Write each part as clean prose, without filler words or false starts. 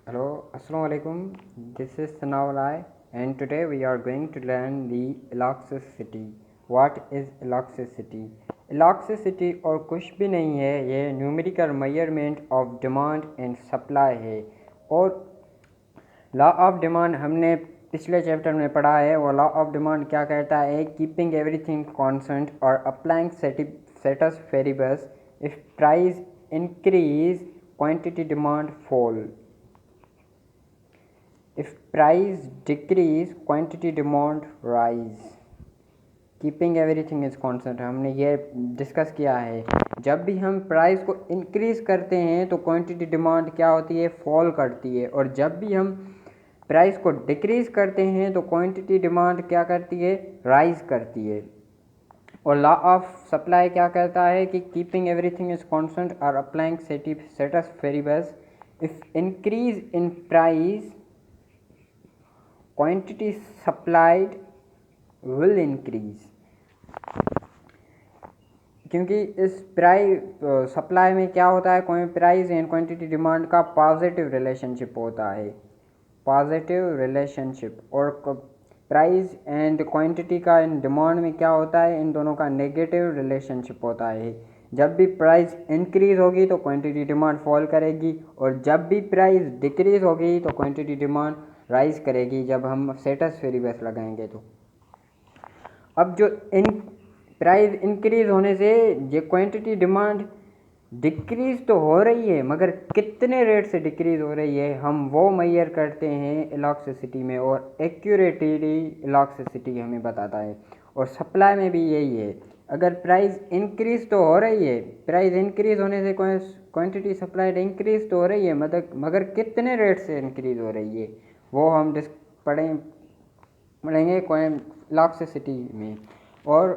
Hello, Assalamu alaikum. This is Sanawal Rai, and today we are going to learn the elasticity. What is elasticity? Elasticity और कुछ भी नहीं है, ये numerical measurement of demand and supply है। और law of demand हमने पिछले चैप्टर में पढ़ा है। वो लॉ ऑफ डिमांड क्या कहता है? कीपिंग एवरीथिंग कांस्टेंट और applying status variables. If price increase, quantity demand fall. If price decrease, quantity demand rise. Keeping everything is constant हमने ये डिस्कस किया है। जब भी हम प्राइस को इंक्रीज करते हैं तो क्वांटिटी डिमांड क्या होती है? फॉल करती है। और जब भी हम प्राइस को डिक्रीज करते हैं तो क्वांटिटी डिमांड क्या करती है? राइज करती है। और लॉ ऑफ सप्लाई क्या कहता है कि कीपिंग एवरीथिंग इज कांस्टेंट और applying status variables. If increase in price, quantity supplied will increase. क्योंकि इस सप्लाई में क्या होता है? कोई प्राइस एंड क्वांटिटी डिमांड का पॉजिटिव रिलेशनशिप होता है, पॉजिटिव रिलेशनशिप। और प्राइस एंड क्वांटिटी का इन डिमांड में क्या होता है? इन दोनों का नेगेटिव रिलेशनशिप होता है। जब भी प्राइस इंक्रीज होगी तो क्वांटिटी डिमांड फॉल करेगी, और जब भी प्राइस डिक्रीज होगी तो क्वांटिटी डिमांड राइज करेगी। जब हम स्टेटस वेरिएबल्स लगाएंगे तो अब जो इन प्राइस इंक्रीज होने से ये क्वांटिटी डिमांड डिक्रीज तो हो रही है, मगर कितने रेट से डिक्रीज हो रही है हम वो मेजर करते हैं इलास्टिसिटी में, और एक्यूरेटली इलास्टिसिटी हमें बताता है। और सप्लाई में भी यही है। अगर प्राइस इंक्रीज तो हो रही है, प्राइस इंक्रीज होने से क्वांटिटी सप्लाइड इंक्रीज तो हो रही है, मगर कितने रेट से इंक्रीज हो रही है वो हम पढ़ेंगे इलास्टिसिटी में। और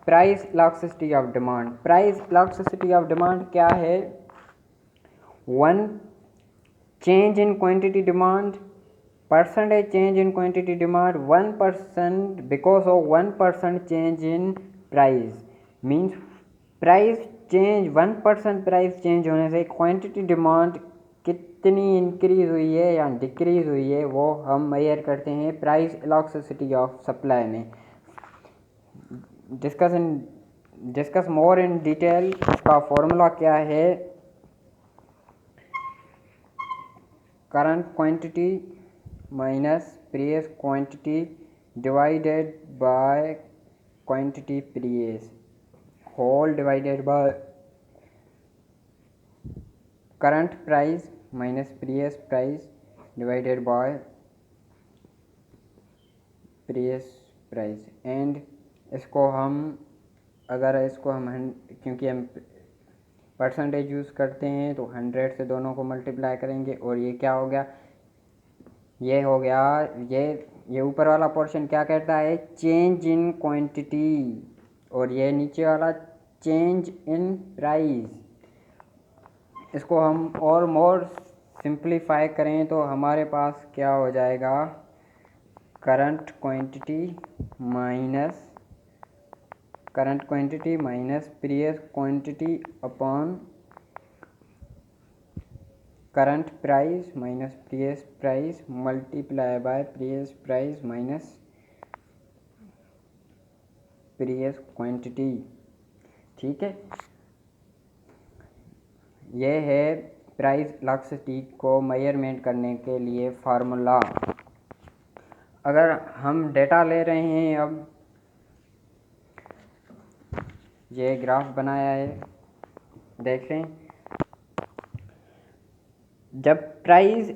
price elasticity of demand. Price elasticity of demand क्या है? One change in quantity demand, percentage change in quantity demand 1% because of 1% change in price. Means price change 1% price change होने से क्वांटिटी डिमांड कितनी increase हुई है या decrease हुई है वो हम मेजर करते हैं प्राइस इलास्टिसिटी ऑफ सप्लाई में। Discuss more in detail. इसका फॉर्मूला क्या है? Current quantity minus previous quantity divided by quantity previous whole divided by current price minus previous price divided by previous price. And इसको हम क्योंकि हम percentage use करते हैं तो 100 से दोनों को मल्टीप्लाई करेंगे। और ये क्या हो गया? ये हो गया ये ऊपर वाला पोर्शन क्या कहता है? चेंज इन क्वांटिटी, और ये नीचे वाला चेंज इन प्राइस। इसको हम और मोर सिंप्लीफाई करें तो हमारे पास क्या हो जाएगा? Current quantity minus previous quantity upon current price minus previous price multiply by previous price minus previous quantity. ठीक है, यह है प्राइस इलास्टिसिटी को मेजरमेंट करने के लिए फार्मूला। अगर हम डेटा ले रहे हैं, अब ये ग्राफ बनाया है, देख रहे हैं। जब प्राइस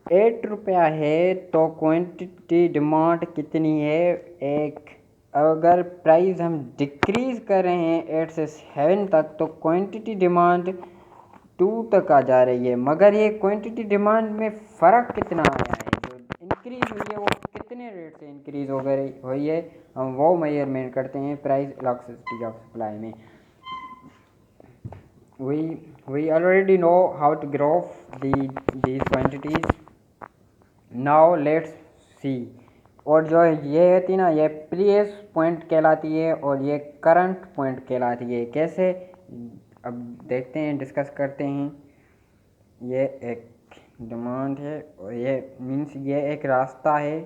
8 रुपया है तो क्वांटिटी डिमांड कितनी है? 1। अगर प्राइस हम डिक्रीज कर रहे हैं 8 से 7 तक तो क्वांटिटी डिमांड 2 तक आ जा रही है। मगर ये क्वांटिटी डिमांड में फ़र्क कितना आया है? जो इंक्रीज हुई है वो कितने रेट से इंक्रीज हुई है हम वो मेजरमेंट करते हैं प्राइस इलास्टिसिटी ऑफ सप्लाई में। we already know how to graph these quantities. now let's see। और जो ये होती ना, ये प्रीवियस पॉइंट कहलाती है और ये करंट पॉइंट कहलाती है। कैसे? अब देखते हैं, डिस्कस करते हैं। ये एक डिमांड है और ये मीन्स ये एक रास्ता है।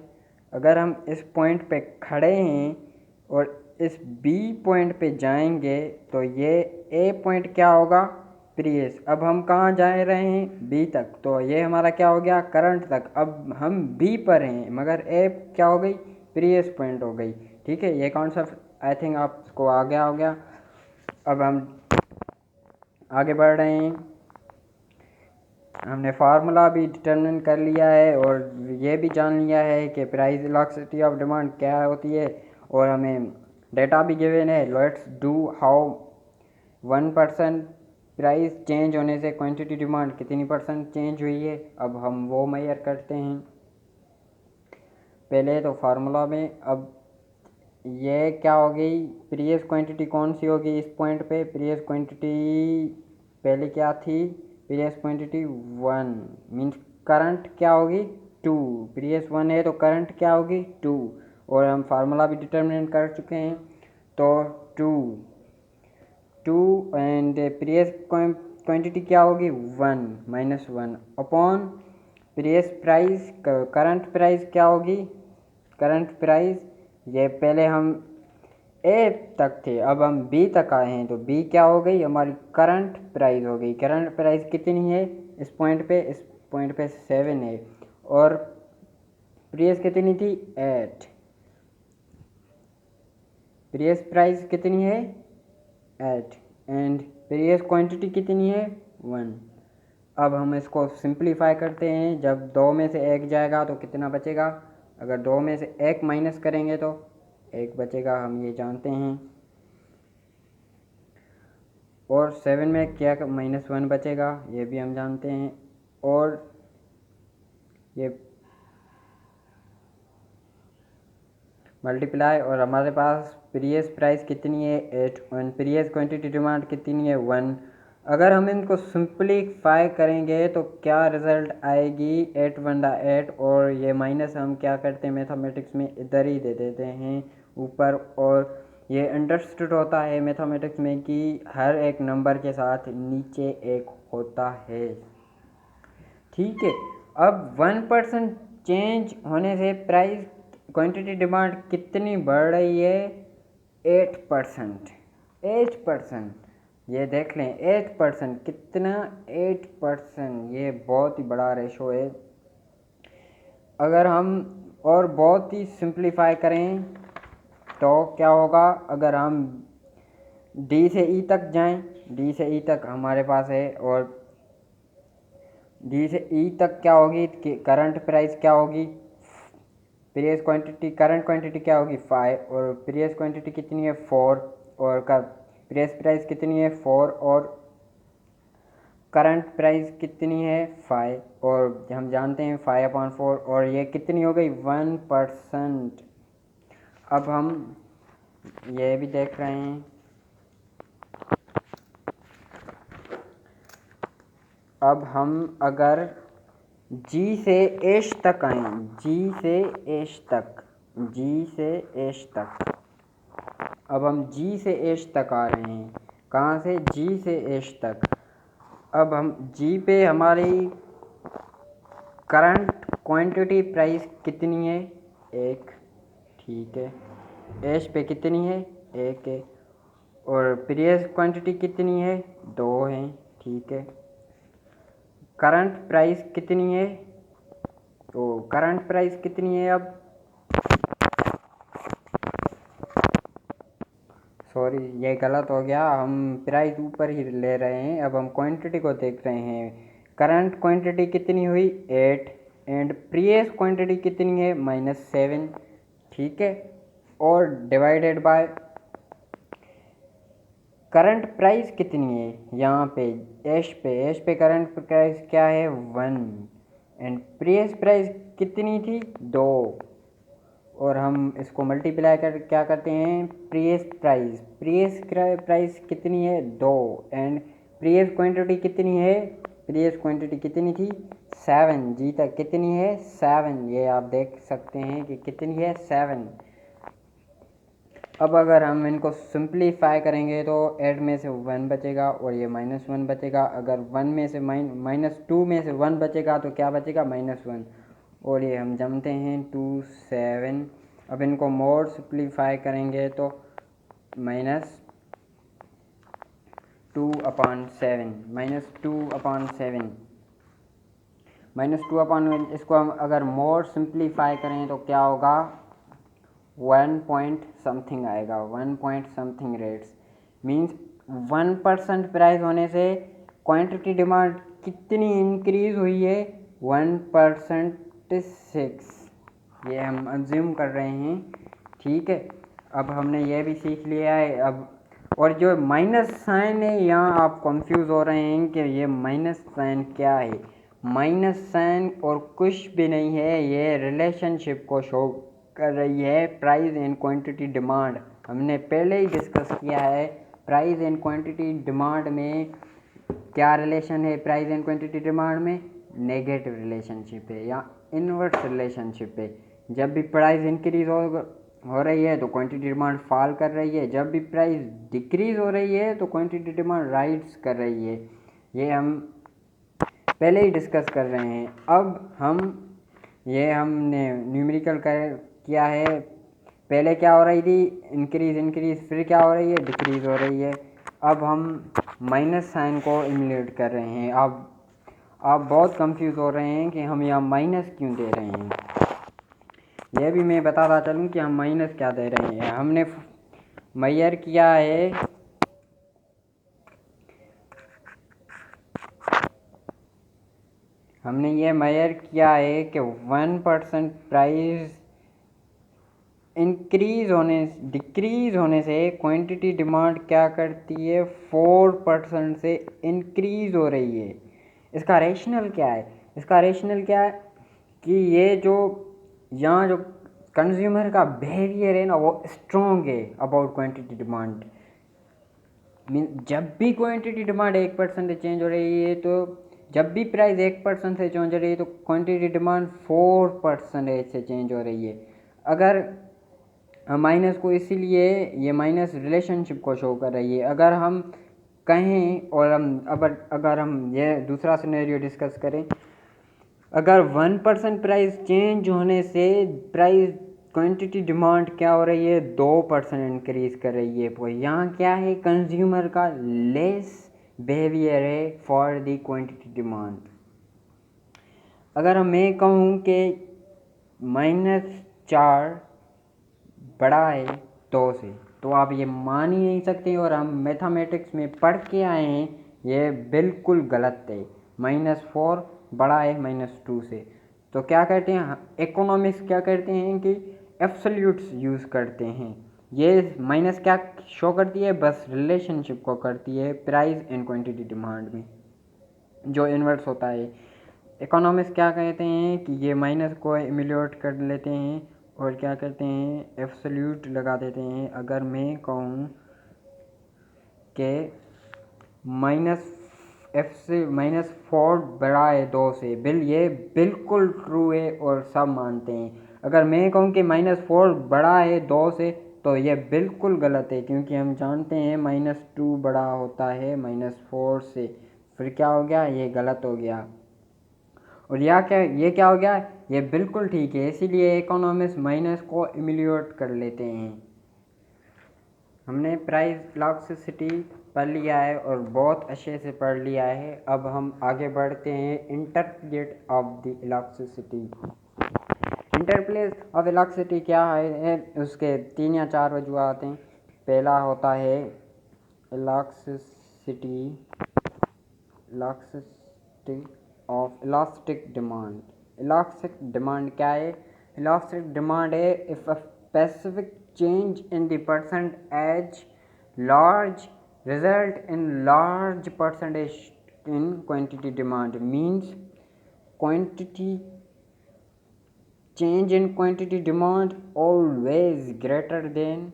अगर हम इस पॉइंट पे खड़े हैं और इस बी पॉइंट पे जाएंगे तो ये ए पॉइंट क्या होगा, प्रीवियस। अब हम कहाँ जा रहे हैं, बी तक, तो ये हमारा क्या हो गया, करंट तक। अब हम बी पर हैं मगर ए क्या हो गई, प्रीवियस पॉइंट हो गई। ठीक है, ये कॉन्सेप्ट आई थिंक आपको आ गया हो गया। अब हम आगे बढ़ रहे हैं। हमने फार्मूला भी डिटरमिन कर लिया है और ये भी जान लिया है कि प्राइस इलास्टिसिटी ऑफ डिमांड क्या होती है, और हमें डेटा भी गिवन है। Let's do how 1% price change होने से क्वांटिटी डिमांड कितनी परसेंट चेंज हुई है। अब हम वो मेजर करते हैं पहले तो फार्मूला में। अब ये क्या हो गई, प्रीवियस क्वांटिटी कौन सी होगी इस पॉइंट पे, प्रीवियस क्वांटिटी पहले क्या थी, प्रीवियस क्वांटिटी 1 मीन्स करंट क्या होगी 2, प्रीवियस 1 है तो करंट क्या होगी 2, और हम फार्मूला भी डिटरमिन कर चुके हैं। तो 2 एंड प्रीवियस क्वांटिटी क्या होगी 1 -1 upon previous price, current price क्या होगी, करंट प्राइस, ये पहले हम ए तक थे अब हम बी तक आए हैं तो बी क्या हो गई हमारी, करंट प्राइस हो गई। करंट प्राइस कितनी है इस पॉइंट पे, इस पॉइंट पे 7 है, और प्रीवियस कितनी थी 8, प्रीवियस प्राइस कितनी है 8 एंड प्रीवियस क्वांटिटी कितनी है 1। अब हम इसको सिंप्लीफाई करते हैं। जब 2 में से 1 जाएगा तो कितना बचेगा, अगर 2 में से 1 माइनस करेंगे तो 1 बचेगा, हम ये जानते हैं। और 7 में क्या -1 बचेगा, ये भी हम जानते हैं। और ये मल्टीप्लाई, और हमारे पास प्रीवियस प्राइस कितनी है 8 और प्रीवियस क्वांटिटी डिमांड कितनी है 1। अगर हम इनको सिंप्लीफाई करेंगे तो क्या रिजल्ट आएगी 8 × 8, और ये माइनस हम क्या करते हैं मैथमेटिक्स में इधर ही दे देते हैं ऊपर। और ये अंडरस्टूड होता है मैथमेटिक्स में कि हर एक नंबर के साथ नीचे एक होता है। ठीक है, अब 1% चेंज होने से प्राइस क्वांटिटी डिमांड कितनी बढ़ रही है 8%, 8%। ये देख लें 8% कितना, 8%, ये बहुत ही बड़ा रेशो है। अगर हम और बहुत ही सिंप्लीफाई करें तो क्या होगा, अगर हम डी से ई तक जाएं, डी से ई तक हमारे पास है, और डी से ई तक क्या होगी, करंट प्राइस क्या होगी, प्रीवियस क्वांटिटी, करंट क्वांटिटी क्या होगी 5, और प्रीवियस क्वांटिटी कितनी है 4, और का प्रीवियस प्राइस कितनी है 4, और करंट प्राइस कितनी है 5, और हम जानते हैं 5/4, और ये कितनी हो गई 1%। अब हम ये भी देख रहे हैं। अब हम अगर जी से एच तक आए, जी से एच तक, जी से एच तक, अब हम जी से एच तक आ रहे हैं। कहाँ से, जी से एच तक। अब हम जी पे हमारी करंट क्वांटिटी प्राइस कितनी है 1, ठीक है। एच पे कितनी है 1 है, और प्रीवियस क्वांटिटी कितनी है 2 है, ठीक है। करंट प्राइस कितनी है, तो करंट प्राइस कितनी है, अब सॉरी ये गलत हो गया, हम प्राइस ऊपर ही ले रहे हैं। अब हम क्वांटिटी को देख रहे हैं। करंट क्वांटिटी कितनी हुई 8 एंड प्रीवियस क्वांटिटी कितनी है -7, ठीक है। और डिवाइडेड बाय करंट प्राइस कितनी है यहाँ पे एच पे करंट प्राइस क्या है 1 एंड प्रीवियस प्राइस कितनी थी 2, और हम इसको मल्टीप्लाई कर क्या करते हैं, प्रीवियस प्राइस कितनी है 2 एंड प्रीवियस क्वांटिटी कितनी है, प्रीवियस क्वांटिटी कितनी थी 7, जी तक कितनी है 7, ये आप देख सकते हैं कि कितनी है 7। अब अगर हम इनको सिंप्लीफाई करेंगे तो 8 में से 1 बचेगा और ये -1 बचेगा। अगर 1 में से -2 में से 1 बचेगा तो क्या बचेगा, -1, और ये हम जानते हैं 2 7। अब इनको मोड सिंप्लीफाई करेंगे तो -2/7 -2/7 -2/, इसको हम अगर मोड सिंप्लीफाई करें तो क्या होगा, 1 पॉइंट समथिंग आएगा, 1 point something rates. Means 1% price होने से क्वांटिटी डिमांड कितनी इंक्रीज हुई है, 1%, ये हम अज्यूम कर रहे हैं। ठीक है, अब हमने ये भी सीख लिया है। अब और जो माइनस साइन है, यहाँ आप कंफ्यूज हो रहे हैं कि ये माइनस साइन क्या है। माइनस साइन और कुछ भी नहीं है, ये रिलेशनशिप को शो कर रही है, प्राइस एंड क्वांटिटी डिमांड। हमने पहले ही डिस्कस किया है, प्राइस एंड क्वांटिटी डिमांड में क्या रिलेशन है, प्राइस एंड क्वांटिटी डिमांड में नेगेटिव रिलेशनशिप है या इनवर्स रिलेशनशिप है। जब भी प्राइस इंक्रीज हो रही है तो क्वांटिटी डिमांड फॉल कर रही है, जब भी प्राइस डिक्रीज हो रही है तो क्वांटिटी डिमांड राइज कर रही है। ये हम पहले ही डिस्कस कर रहे हैं। अब हमने न्यूमेरिकल किया है। पहले क्या हो रही थी, इंक्रीज, फिर क्या हो रही है, डिक्रीज हो रही है। अब हम माइनस साइन को इम्यूलेट कर रहे हैं। अब आप बहुत कंफ्यूज हो रहे हैं कि हम यहाँ माइनस क्यों दे रहे हैं। यह भी मैं बताता चलूँ कि हम माइनस क्या दे रहे हैं। हमने मेजर किया है, हमने ये मेजर किया है कि 1% प्राइस डिक्रीज होने से क्वांटिटी डिमांड क्या करती है, 4% से इंक्रीज हो रही है। इसका रेशनल क्या है, कि ये जो यहाँ जो कंज्यूमर का बिहेवियर है ना, वो स्ट्रॉन्ग है अबाउट क्वांटिटी डिमांड। मीन जब भी क्वांटिटी डिमांड 1% से चेंज हो रही है, तो जब भी प्राइस 1% से चेंज हो रही है तो क्वांटिटी डिमांड 4% से चेंज हो रही है। अगर माइनस को, इसीलिए ये माइनस रिलेशनशिप को शो कर रही है। अगर हम कहें और अगर हम ये दूसरा सिनेरियो डिस्कस करें, अगर 1% प्राइस चेंज होने से प्राइस क्वांटिटी डिमांड क्या हो रही है, 2% इंक्रीज कर रही है। तो यहाँ क्या है, कंज्यूमर का लेस बिहेवियर है फॉर द क्वांटिटी डिमांड। अगर मैं कहूँ कि -4 बड़ा है 2 से, तो आप ये मान ही नहीं सकते, और हम मैथमेटिक्स में पढ़ के आए हैं ये बिल्कुल गलत है। -4 बड़ा है -2 से। तो क्या करते हैं इकोनॉमिक्स, क्या करते हैं कि एब्सोल्यूट्स यूज़ करते हैं। ये माइनस क्या शो करती है, बस रिलेशनशिप को करती है प्राइस एंड क्वांटिटी डिमांड में, जो इन्वर्स होता है। इकोनॉमिक्स क्या कहते हैं कि ये माइनस को इम्यूलेट कर लेते हैं और क्या करते हैं, एब्सोल्यूट लगा देते हैं। अगर मैं कहूँ कि -4 बड़ा है 2 से, ये बिल्कुल ट्रू है और सब मानते हैं। अगर मैं कहूँ कि -4 बड़ा है 2 से, तो ये बिल्कुल गलत है, क्योंकि हम जानते हैं -2 बड़ा होता है -4 से। फिर क्या हो गया, ये गलत हो गया। और ये क्या हो गया, ये बिल्कुल ठीक है। इसीलिए इकोनॉमिक्स माइनस को इम्यूलेट कर लेते हैं। हमने प्राइस इलास्टिसिटी पढ़ लिया है और बहुत अच्छे से पढ़ लिया है। अब हम आगे बढ़ते हैं, interpret of the elasticity. Interpret of elasticity क्या है, उसके 3 या 4 वजूहात हैं। पहला होता है elasticity of elastic demand. Elastic demand क्या है, इलास्टिक डिमांड है if a specific change in the percentage large result in large percentage in quantity demand, means quantity change in quantity demand always greater than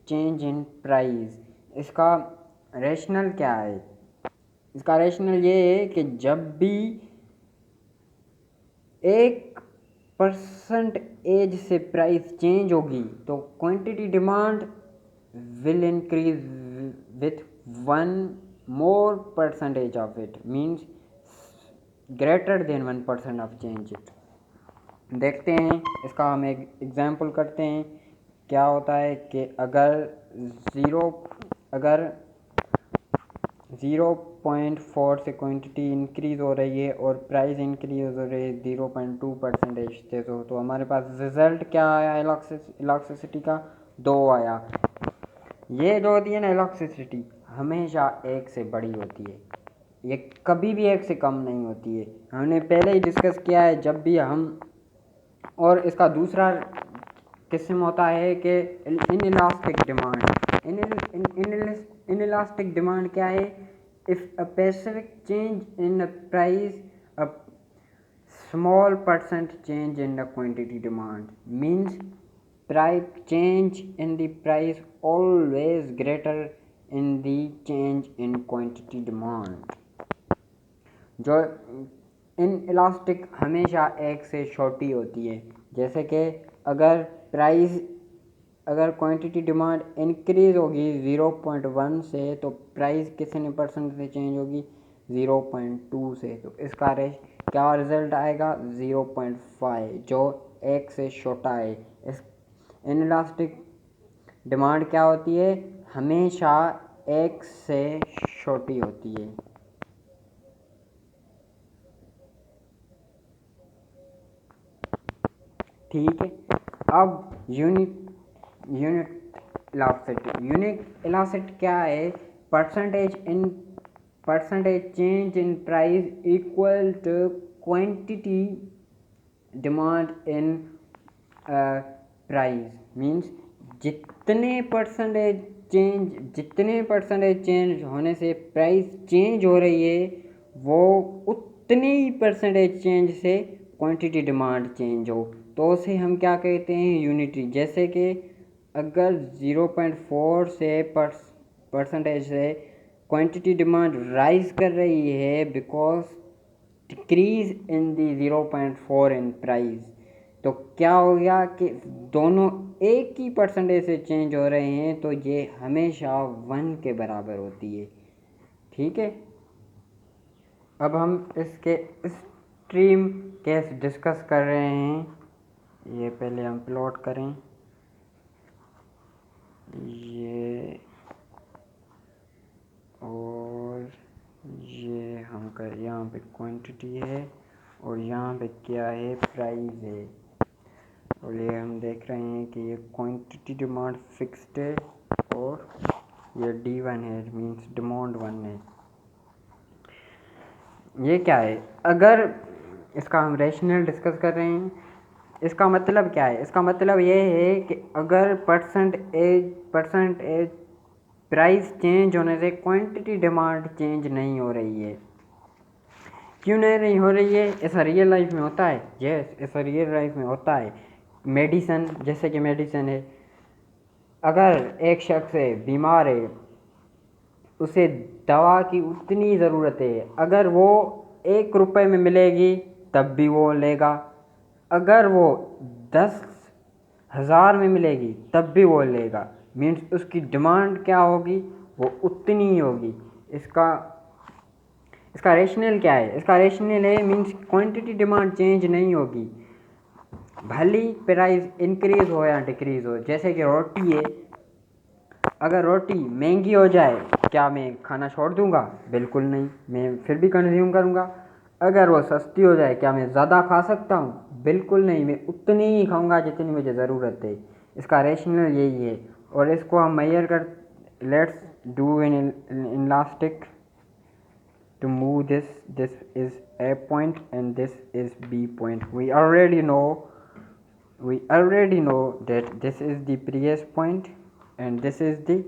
change in price। इसका rational क्या है, इसका rational ये है कि जब भी 1% एज से प्राइस चेंज होगी तो quantity demand will increase with 1% of it, means greater than 1% of change it. देखते हैं इसका हम एक एग्जाम्पल करते हैं। क्या होता है कि अगर 0.4 से क्वांटिटी इंक्रीज़ हो रही है और प्राइस इंक्रीज हो रही है 0.2% से, तो हमारे पास रिज़ल्ट क्या आया इलास्टिसिटी का 2 आया। ये जो होती है ना इलास्टिसिटी, हमेशा 1 से बड़ी होती है, ये कभी भी 1 से कम नहीं होती है। हमने पहले ही डिस्कस किया है जब भी हम, और इसका दूसरा किस्म होता है कि इनइलास्टिक डिमांड। इनइलास्टिक डिमांड क्या है? If a specific change in the price, a small percent change in the quantity demand, means price change in the price always greater in the change in quantity demand। जो in elastic हमेशा 1 से छोटी होती है। जैसे कि अगर quantity demand increase होगी 0.1 से, तो प्राइस कितने परसेंट से चेंज होगी? 0.2 से। तो इसका क्या रिजल्ट आएगा? 0.5, जो 1 से छोटा है। इस इनइलास्टिक डिमांड क्या होती है? हमेशा 1 से छोटी होती है। ठीक है। अब यूनिट इलास्टिसिटी क्या है? Percentage change in price equal to quantity demand in price, means जितने परसेंटेज चेंज होने से प्राइस चेंज हो रही है, वो उतने ही परसेंटेज चेंज से क्वांटिटी डिमांड चेंज हो, तो उसे हम क्या कहते हैं? यूनिटरी। जैसे कि अगर 0.4 से परसेंटेज से क्वांटिटी डिमांड राइज कर रही है because decrease in the 0.4 in price, तो क्या हो गया कि दोनों एक ही परसेंटेज से चेंज हो रहे हैं, तो ये हमेशा 1 के बराबर होती है। ठीक है। अब हम इसके एक्सट्रीम केस डिस्कस कर रहे हैं। ये पहले हम प्लॉट करें। ये और ये हम कर, यहाँ पे क्वांटिटी है और यहाँ पे क्या है? प्राइस है। और ये हम देख रहे हैं कि ये क्वांटिटी डिमांड फिक्स्ड है और ये D1 है, मीन्स डिमांड 1 है। ये क्या है? अगर इसका हम रैशनल डिस्कस कर रहे हैं, इसका मतलब क्या है? इसका मतलब ये है कि अगर परसेंटेज प्राइस चेंज होने से क्वांटिटी डिमांड चेंज नहीं हो रही है। क्यों नहीं हो रही है? ऐसा रियल लाइफ में होता है। यस, ऐसा रियल लाइफ में होता है। मेडिसन, जैसे कि मेडिसन है, अगर एक शख्स है बीमार है, उसे दवा की उतनी ज़रूरत है, अगर वो 1 रुपये में मिलेगी तब भी वो लेगा, अगर वो 10,000 में मिलेगी तब भी वो लेगा, मीन्स उसकी डिमांड क्या होगी? वो उतनी ही होगी। इसका रेशनल क्या है? इसका रेशनल है मीन्स क्वांटिटी डिमांड चेंज नहीं होगी, भले प्राइस इंक्रीज हो या डिक्रीज हो। जैसे कि रोटी है, अगर रोटी महंगी हो जाए, क्या मैं खाना छोड़ दूंगा? बिल्कुल नहीं, मैं फिर भी कंज्यूम करूंगा। अगर वो सस्ती हो जाए, क्या मैं ज़्यादा खा सकता हूँ? बिल्कुल नहीं, मैं उतनी ही खाऊंगा जितनी मुझे ज़रूरत है। इसका रेशनल यही है। और इसको हम मेजर कर, let's do in elastic to move this is A point and this is B point. We already know that this is the previous point and this is the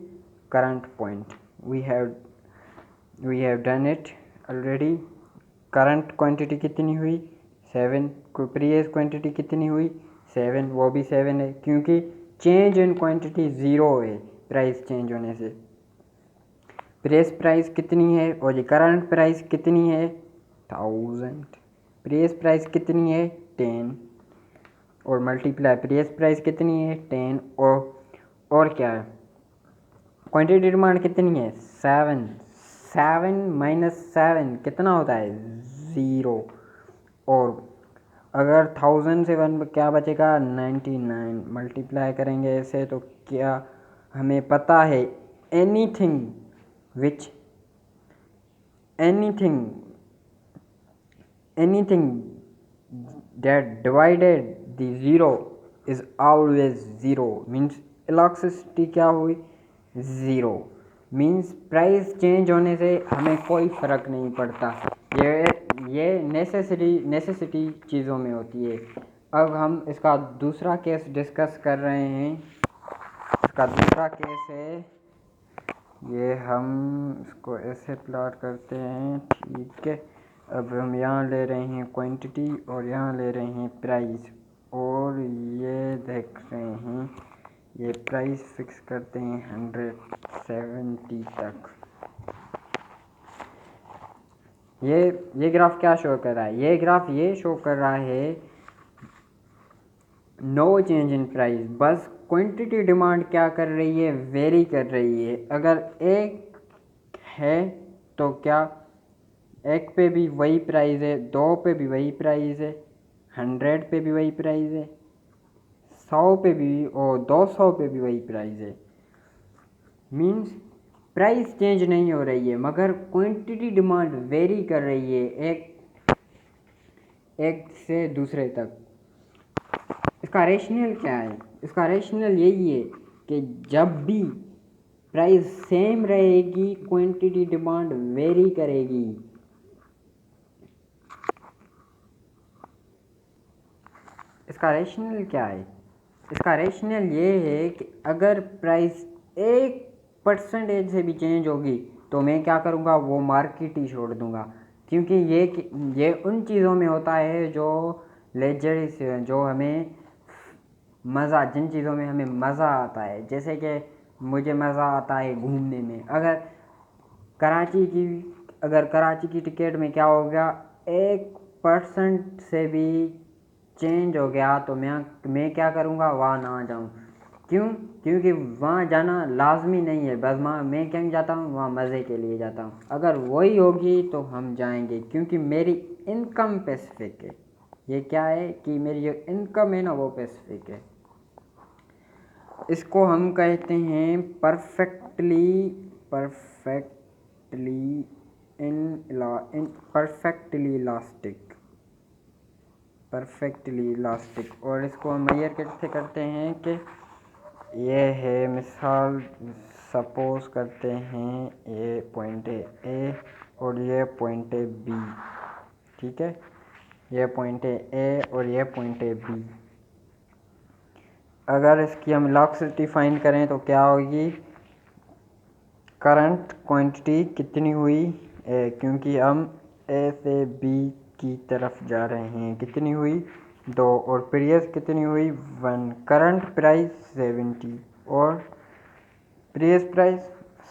current point. We have done it already. Current quantity कितनी हुई? 7। previous quantity कितनी हुई? 7, वो भी 7 है क्योंकि change in quantity 0 है price change होने से। प्रेस प्राइस कितनी है और ये करंट प्राइस कितनी है? 1000। प्रेस प्राइस कितनी है? 10 और मल्टीप्लाई प्रेस प्राइस कितनी है? 10 और क्या है? क्वांटिटी डिमांड कितनी है 7, 7 माइनस 7 कितना होता है 0। और अगर 1000 से 1 क्या बचेगा 99, मल्टीप्लाई करेंगे ऐसे तो क्या हमें पता है anything which anything that divided the zero is always zero means elasticity क्या हुई ज़ीरो मीन्स प्राइस चेंज होने से हमें कोई फ़र्क नहीं पड़ता। ये नेसेसिटी चीज़ों में होती है। अब हम इसका दूसरा केस डिस्कस कर रहे हैं। इसका दूसरा केस है ये, हम इसको ऐसे प्लॉट करते हैं, ठीक है। अब हम यहाँ ले रहे हैं क्वांटिटी और यहाँ ले रहे हैं प्राइस, और ये देख रहे हैं ये प्राइस फिक्स करते हैं 170 तक। ये ग्राफ क्या शो कर रहा है, ये ग्राफ ये शो कर रहा है नो चेंज इन प्राइस, बस क्वांटिटी डिमांड क्या कर रही है वेरी कर रही है। अगर एक है तो क्या एक पे भी वही प्राइस है, 2 पे भी वही प्राइस है, 100 पे भी वही प्राइस है, 100 पे भी और 200 पे भी वही प्राइस है। मीन्स प्राइस चेंज नहीं हो रही है मगर क्वांटिटी डिमांड वेरी कर रही है एक से दूसरे तक। इसका रेशनल क्या है, इसका रेशनल यही है कि जब भी प्राइस सेम रहेगी क्वांटिटी डिमांड वेरी करेगी। इसका रेशनल क्या है, इसका रेशनल ये है कि अगर प्राइस 1% से भी चेंज होगी तो मैं क्या करूँगा वो मार्केट ही छोड़ दूँगा, क्योंकि ये उन चीज़ों में होता है जो लेजरिस, जो हमें मज़ा, जिन चीज़ों में हमें मज़ा आता है। जैसे कि मुझे मज़ा आता है घूमने में। अगर कराची की टिकट में क्या हो गया 1% से भी चेंज हो गया तो मैं क्या करूँगा वहाँ ना जाऊँ। क्यों? क्योंकि वहाँ जाना लाजमी नहीं है, बस मैं क्यों जाता हूँ वहाँ मज़े के लिए जाता हूँ। अगर वही होगी तो हम जाएंगे, क्योंकि मेरी इनकम स्पेसिफिक है। ये क्या है कि मेरी जो इनकम है ना वो स्पेसिफिक है। इसको हम कहते हैं परफेक्टली इलास्टिक। और इसको हम मेजर कैसे करते हैं कि ये है, मिसाल सपोज करते हैं ये पॉइंट है ए और ये पॉइंट है बी, ठीक है। ये पॉइंट है ए और ये पॉइंट है बी। अगर इसकी हम इलास्टिसिटी फाइंड करें तो क्या होगी, करंट क्वांटिटी कितनी हुई क्योंकि हम ए से बी की तरफ जा रहे हैं, कितनी हुई 2, और प्रीवियस कितनी हुई 1। करंट प्राइस 70 और previous price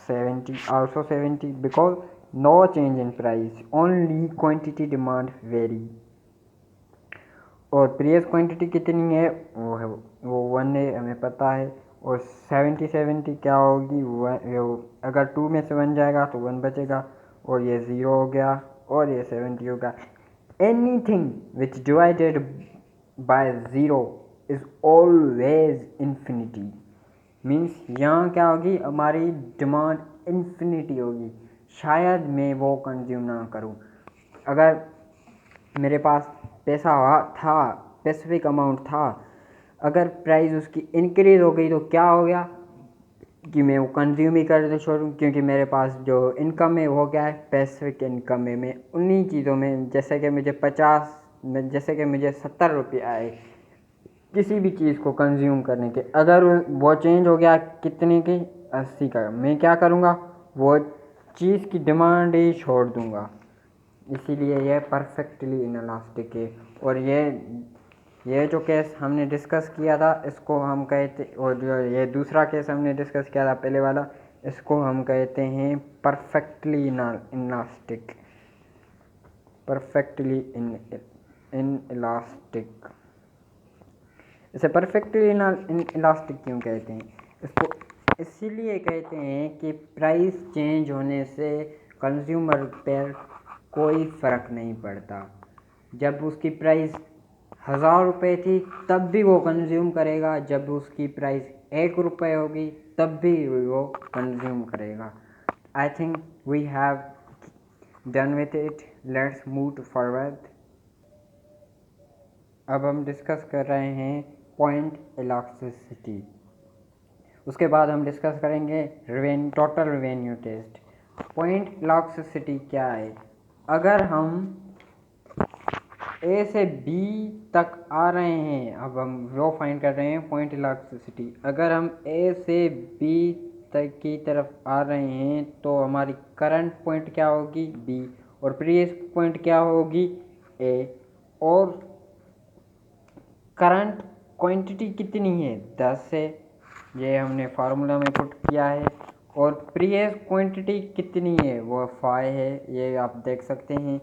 70, also 70 because no change in price, only quantity demand vary. और प्रीवियस क्वांटिटी कितनी है वो 1 है, हमें पता है। और 70 क्या होगी, अगर 2 में से 1 जाएगा तो 1 बचेगा, और ये 0 हो गया और ये 70 होगा। Anything which divided by 0 is always infinity. Means यहाँ क्या होगी, हमारी डिमांड इन्फिनिटी होगी, शायद मैं वो कंज्यूम ना करूँ। अगर मेरे पास पैसा था, स्पेसिफिक अमाउंट था, अगर प्राइस उसकी इंक्रीज़ हो गई तो क्या हो गया कि मैं वो कंज्यूम ही कर छोड़ूँ, क्योंकि मेरे पास जो इनकम है वो क्या है स्पेसिफिक इनकम है। मैं उन्हीं चीज़ों में, जैसे कि मुझे 70 रुपये आए किसी भी चीज़ को कंज्यूम करने के, अगर वो चेंज हो गया कितने के 80 का, मैं क्या करूँगा वो चीज़ की डिमांड ही छोड़ दूँगा। इसीलिए यह परफेक्टली इनलास्टिक है। और ये जो केस हमने डिस्कस किया था इसको हम कहते, और जो ये दूसरा केस हमने डिस्कस किया था पहले वाला, इसको हम कहते हैं परफेक्टली इनलास्टिक, परफेक्टली इनलास्टिक। इसे परफेक्टली इलास्टिक क्यों कहते हैं, इसको इसीलिए कहते हैं कि प्राइस चेंज होने से कंज्यूमर पर कोई फ़र्क नहीं पड़ता। जब उसकी प्राइस 1000 रुपये थी तब भी वो कंज्यूम करेगा, जब उसकी प्राइस 1 रुपये होगी तब भी वो कंज्यूम करेगा। I think we have done with it, let's move to forward. अब हम डिस्कस कर रहे हैं पॉइंट इलास्टिसिटी। उसके बाद हम डिस्कस करेंगे total revenue test. Point elasticity क्या है? अगर हम ए से बी तक आ रहे हैं, अब हम वो फाइंड कर रहे हैं पॉइंट इलास्टिसिटी। अगर हम ए से बी तक की तरफ आ रहे हैं तो हमारी करंट पॉइंट क्या होगी? बी, और प्रीवियस पॉइंट क्या होगी? ए। और करंट क्वांटिटी कितनी है? 10 है, ये हमने फार्मूला में पुट किया है। और प्रीवियस क्वांटिटी कितनी है? वो 5 है, ये आप देख सकते हैं,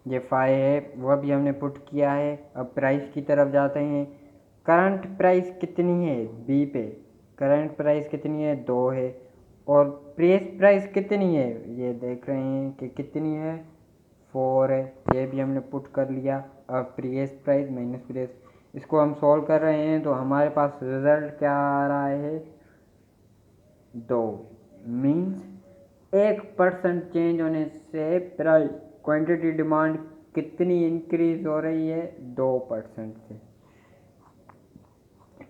ये 5 है, वह भी हमने पुट किया है। अब प्राइस की तरफ जाते हैं। करंट प्राइस कितनी है? बी पे करंट प्राइस कितनी है? 2 है। और प्रीवियस प्राइस कितनी है? ये देख रहे हैं कि कितनी है? 4 है, ये भी हमने पुट कर लिया। अब प्रीवियस प्राइस माइनस प्रीवियस, इसको हम सॉल्व कर रहे हैं तो हमारे पास रिजल्ट क्या आ रहा है? 2। मीन्स 1% चेंज होने से प्राइस क्वांटिटी डिमांड कितनी इंक्रीज हो रही है? 2% से।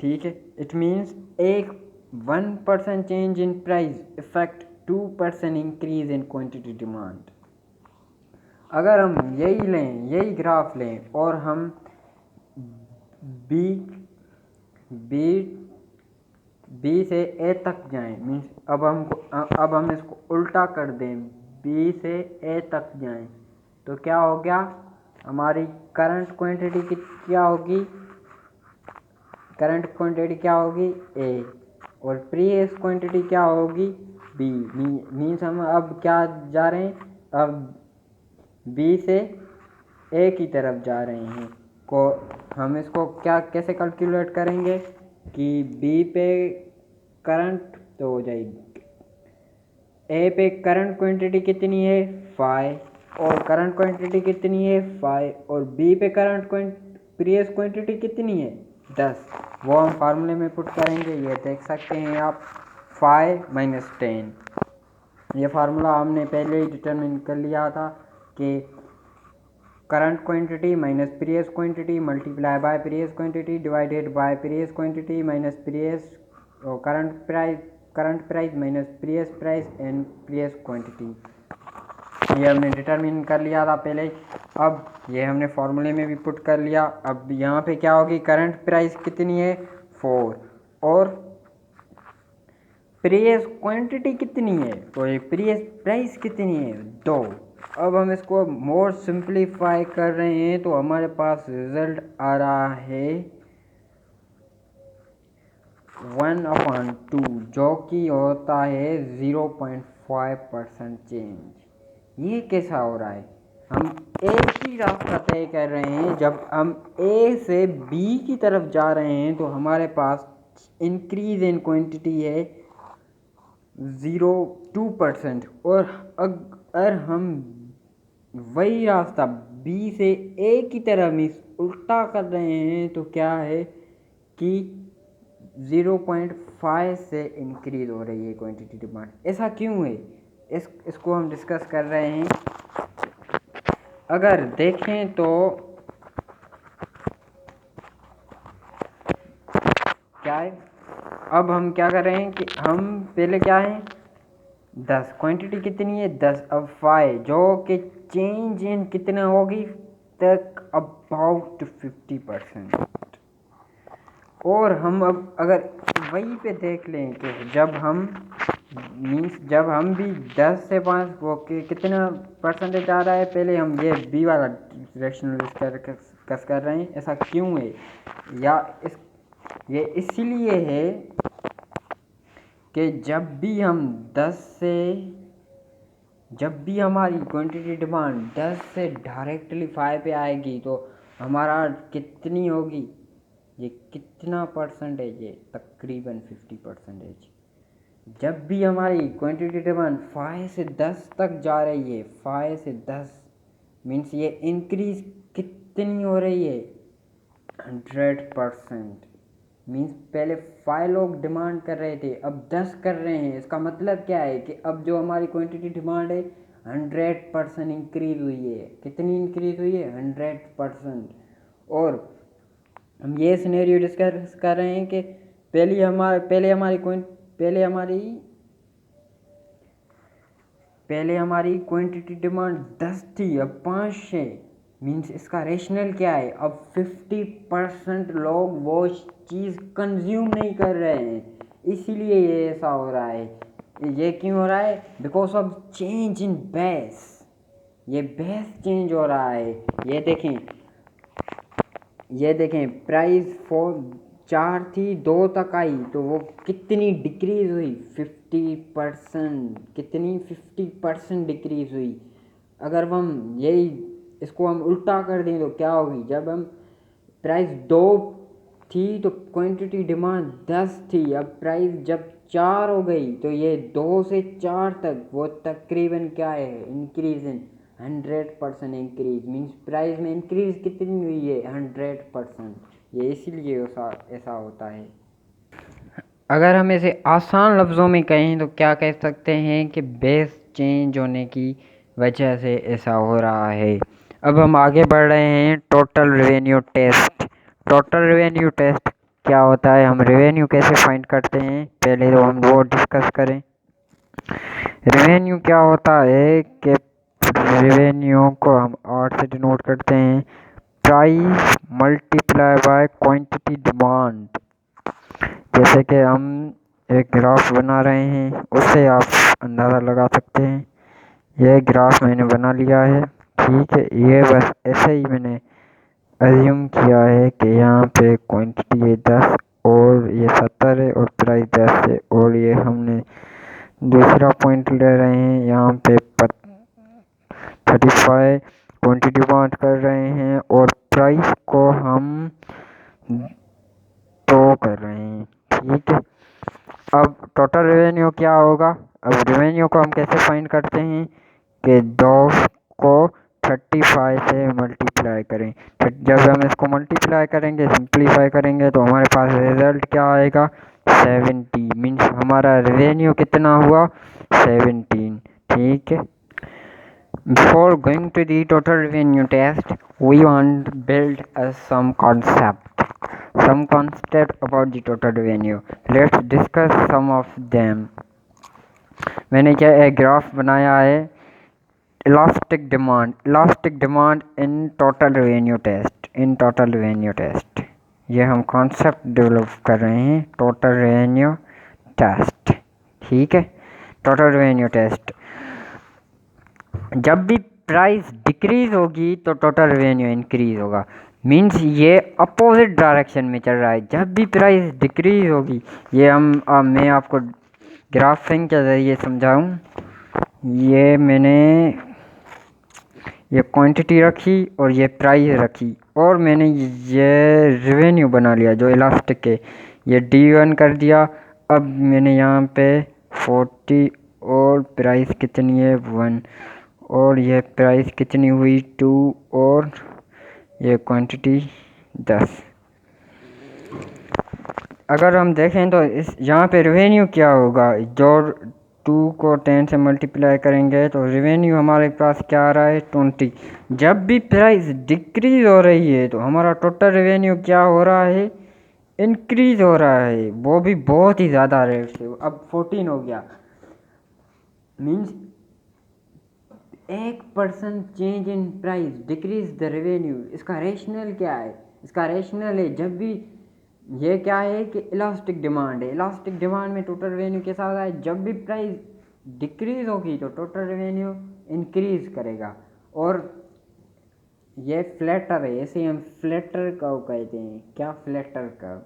ठीक है, it means 1% change in price effect 2% increase in quantity demand. अगर हम यही लें, यही ग्राफ लें और हम बी से ए तक जाएं, मीन्स अब हम इसको उल्टा कर दें, बी से ए तक जाएं, तो क्या हो गया? हमारी करंट क्वांटिटी क्या होगी? करंट क्वांटिटी क्या होगी? ए। और प्रीवियस क्वांटिटी क्या होगी? बी। मीन्स हम अब क्या जा रहे हैं? अब बी से ए की तरफ जा रहे हैं। को हम इसको क्या कैसे कैलकुलेट करेंगे कि बी पे करंट तो हो जाएगी, ए पे करंट क्वांटिटी कितनी है? 5, और करंट क्वांटिटी कितनी है? 5, और बी पे करंट प्रीवियस क्वांटिटी कितनी है? 10। वो हम फार्मूले में पुट करेंगे, ये देख सकते हैं आप, 5 माइनस 10। ये फार्मूला हमने पहले ही डिटरमिन कर लिया था कि current quantity minus previous quantity multiply by previous quantity divided by previous quantity minus previous current price minus previous price and previous quantity. ये हमने डिटरमिन कर लिया था पहले ही। अब ये हमने फॉर्मूले में भी पुट कर लिया। अब यहाँ पे क्या होगी? करंट प्राइस कितनी है? 4, और प्रीवियस क्वांटिटी कितनी है? तो ये प्रीवियस प्राइस कितनी है? 2। अब हम इसको मोर सिंप्लीफाई कर रहे हैं तो हमारे पास रिजल्ट आ रहा है 1/2, जो कि होता है 0.5% चेंज। ये कैसा हो रहा है? हम एक ही रास्ता तय कर रहे हैं, जब हम ए से बी की तरफ जा रहे हैं तो हमारे पास इंक्रीज इन क्वांटिटी है 0.2%, और अगर हम वही रास्ता बी से ए की तरफ मिस उल्टा कर रहे हैं तो क्या है कि 0.5 से इंक्रीज हो रही है क्वांटिटी डिमांड। ऐसा क्यों है? इसको हम डिस्कस कर रहे हैं। अगर देखें तो क्या है, अब हम क्या कर रहे हैं कि हम पहले क्या है 10, क्वांटिटी कितनी है 10, अब 5, जो कि चेंज इन कितना होगी तक अबाउट 50%। और हम अब अगर वहीं पे देख लें कि जब हम भी 10 से 5 वो के कितना परसेंटेज आ रहा है, पहले हम ये बी वाला डायरेक्शन डिस्कस कर रहे हैं। ऐसा क्यों है? या ये इसीलिए है कि जब भी हमारी क्वांटिटी डिमांड 10 से डायरेक्टली 5 पे आएगी तो हमारा कितनी होगी? ये कितना परसेंटेज है? तकरीबन 50%। जब भी हमारी क्वांटिटी डिमांड 5 से 10 तक जा रही है, 5 से 10 मीन्स ये इंक्रीज कितनी हो रही है, 100%। मीन्स पहले 5 लोग डिमांड कर रहे थे, अब 10 कर रहे हैं। इसका मतलब क्या है कि अब जो हमारी क्वांटिटी डिमांड है 100% इंक्रीज हुई है। कितनी इंक्रीज हुई है, 100%। और हम ये सिनेरियो डिस्कस कर रहे हैं कि पहले हमारी क्वांटिटी डिमांड 10 थी, अब 5 है। मीन्स इसका रेशनल क्या है, अब 50% लोग वो चीज़ कंज्यूम नहीं कर रहे हैं, इसीलिए ये ऐसा हो रहा है। ये क्यों हो रहा है, because of change in base. ये बेस चेंज हो रहा है। ये देखें प्राइस 4 थी, 2 तक आई तो वो कितनी डिक्रीज हुई, 50%। कितनी, 50% डिक्रीज हुई। अगर हम इसको हम उल्टा कर दें तो क्या होगी, जब हम प्राइस 2 थी तो क्वांटिटी डिमांड 10 थी, अब प्राइस जब 4 हो गई तो ये 2 से 4 तक वो तकरीबन क्या है, increase in 100% increase. Means price में इंक्रीज कितनी हुई है, 100%। ये इसीलिए ऐसा होता है। अगर हम इसे आसान लफ्ज़ों में कहें तो क्या कह सकते हैं कि बेस चेंज होने की वजह से ऐसा हो रहा है। अब हम आगे बढ़ रहे हैं total revenue test. Total revenue test क्या होता है, हम रेवेन्यू कैसे फाइंड करते हैं, पहले तो हम वो डिस्कस करें। रेवेन्यू क्या होता है कि रेवेन्यू को हम आर से डिनोट करते हैं, price multiply by quantity demand. जैसे कि हम एक ग्राफ बना रहे हैं, उससे आप अंदाज़ा लगा सकते हैं। यह ग्राफ मैंने बना लिया है, ठीक है। ये बस ऐसे ही मैंने अज्यूम किया है कि यहाँ पे क्वांटिटी है 10 और ये 70 है और प्राइस 10 है, और ये हमने दूसरा पॉइंट ले रहे हैं, यहाँ पे 35 क्वांटिटी डिमांड कर रहे हैं और प्राइस को हम 2 कर रहे हैं, ठीक है। अब टोटल रेवेन्यू क्या होगा, अब रेवेन्यू को हम कैसे फाइंड करते हैं कि 2 को 35 से मल्टीप्लाई करें। जब हम इसको मल्टीप्लाई करेंगे, सिंप्लीफाई करेंगे तो हमारे पास रिजल्ट क्या आएगा, 70। मीन्स हमारा रेवेन्यू कितना हुआ, 17, ठीक है। Before going to the total revenue test, we want to build some concept about the total revenue. Let's discuss some of them. मैंने क्या एक ग्राफ बनाया है, elastic demand in total revenue test. ये हम कॉन्सेप्ट डेवलप कर रहे हैं, टोटल रेवेन्यू टेस्ट, ठीक है। टोटल रेवेन्यू टेस्ट, जब भी प्राइस डिक्रीज होगी तो टोटल रेवेन्यू इंक्रीज होगा। मीन्स ये अपोजिट डायरेक्शन में चल रहा है। जब भी प्राइस डिक्रीज होगी, ये मैं आपको ग्राफिंग के ज़रिए समझाऊं। ये मैंने ये क्वांटिटी रखी और ये प्राइस रखी और मैंने ये रेवेन्यू बना लिया जो इलास्टिक है, ये D1 कर दिया। अब मैंने यहाँ पे 40 और प्राइस कितनी है 1 और ये प्राइस कितनी हुई 2 और ये क्वांटिटी 10। अगर हम देखें तो इस यहाँ पे रेवेन्यू क्या होगा, जो 2 को 10 से मल्टीप्लाई करेंगे तो रेवेन्यू हमारे पास क्या आ रहा है 20। जब भी प्राइस डिक्रीज हो रही है तो हमारा टोटल रेवेन्यू क्या हो रहा है, इंक्रीज हो रहा है, वो भी बहुत ही ज़्यादा रेट से। अब 14 हो गया। Means 1% change in price decrease the revenue. इसका रेशनल क्या है, इसका रेशनल है जब भी ये क्या है कि इलास्टिक डिमांड है। इलास्टिक डिमांड में टोटल रेवेन्यू कैसा होता है, जब भी प्राइस डिक्रीज होगी तो टोटल रेवेन्यू इंक्रीज करेगा। और ये फ्लैटर है, ऐसे हम फ्लैटर कर्व कहते हैं। क्या, फ्लैटर कर्व,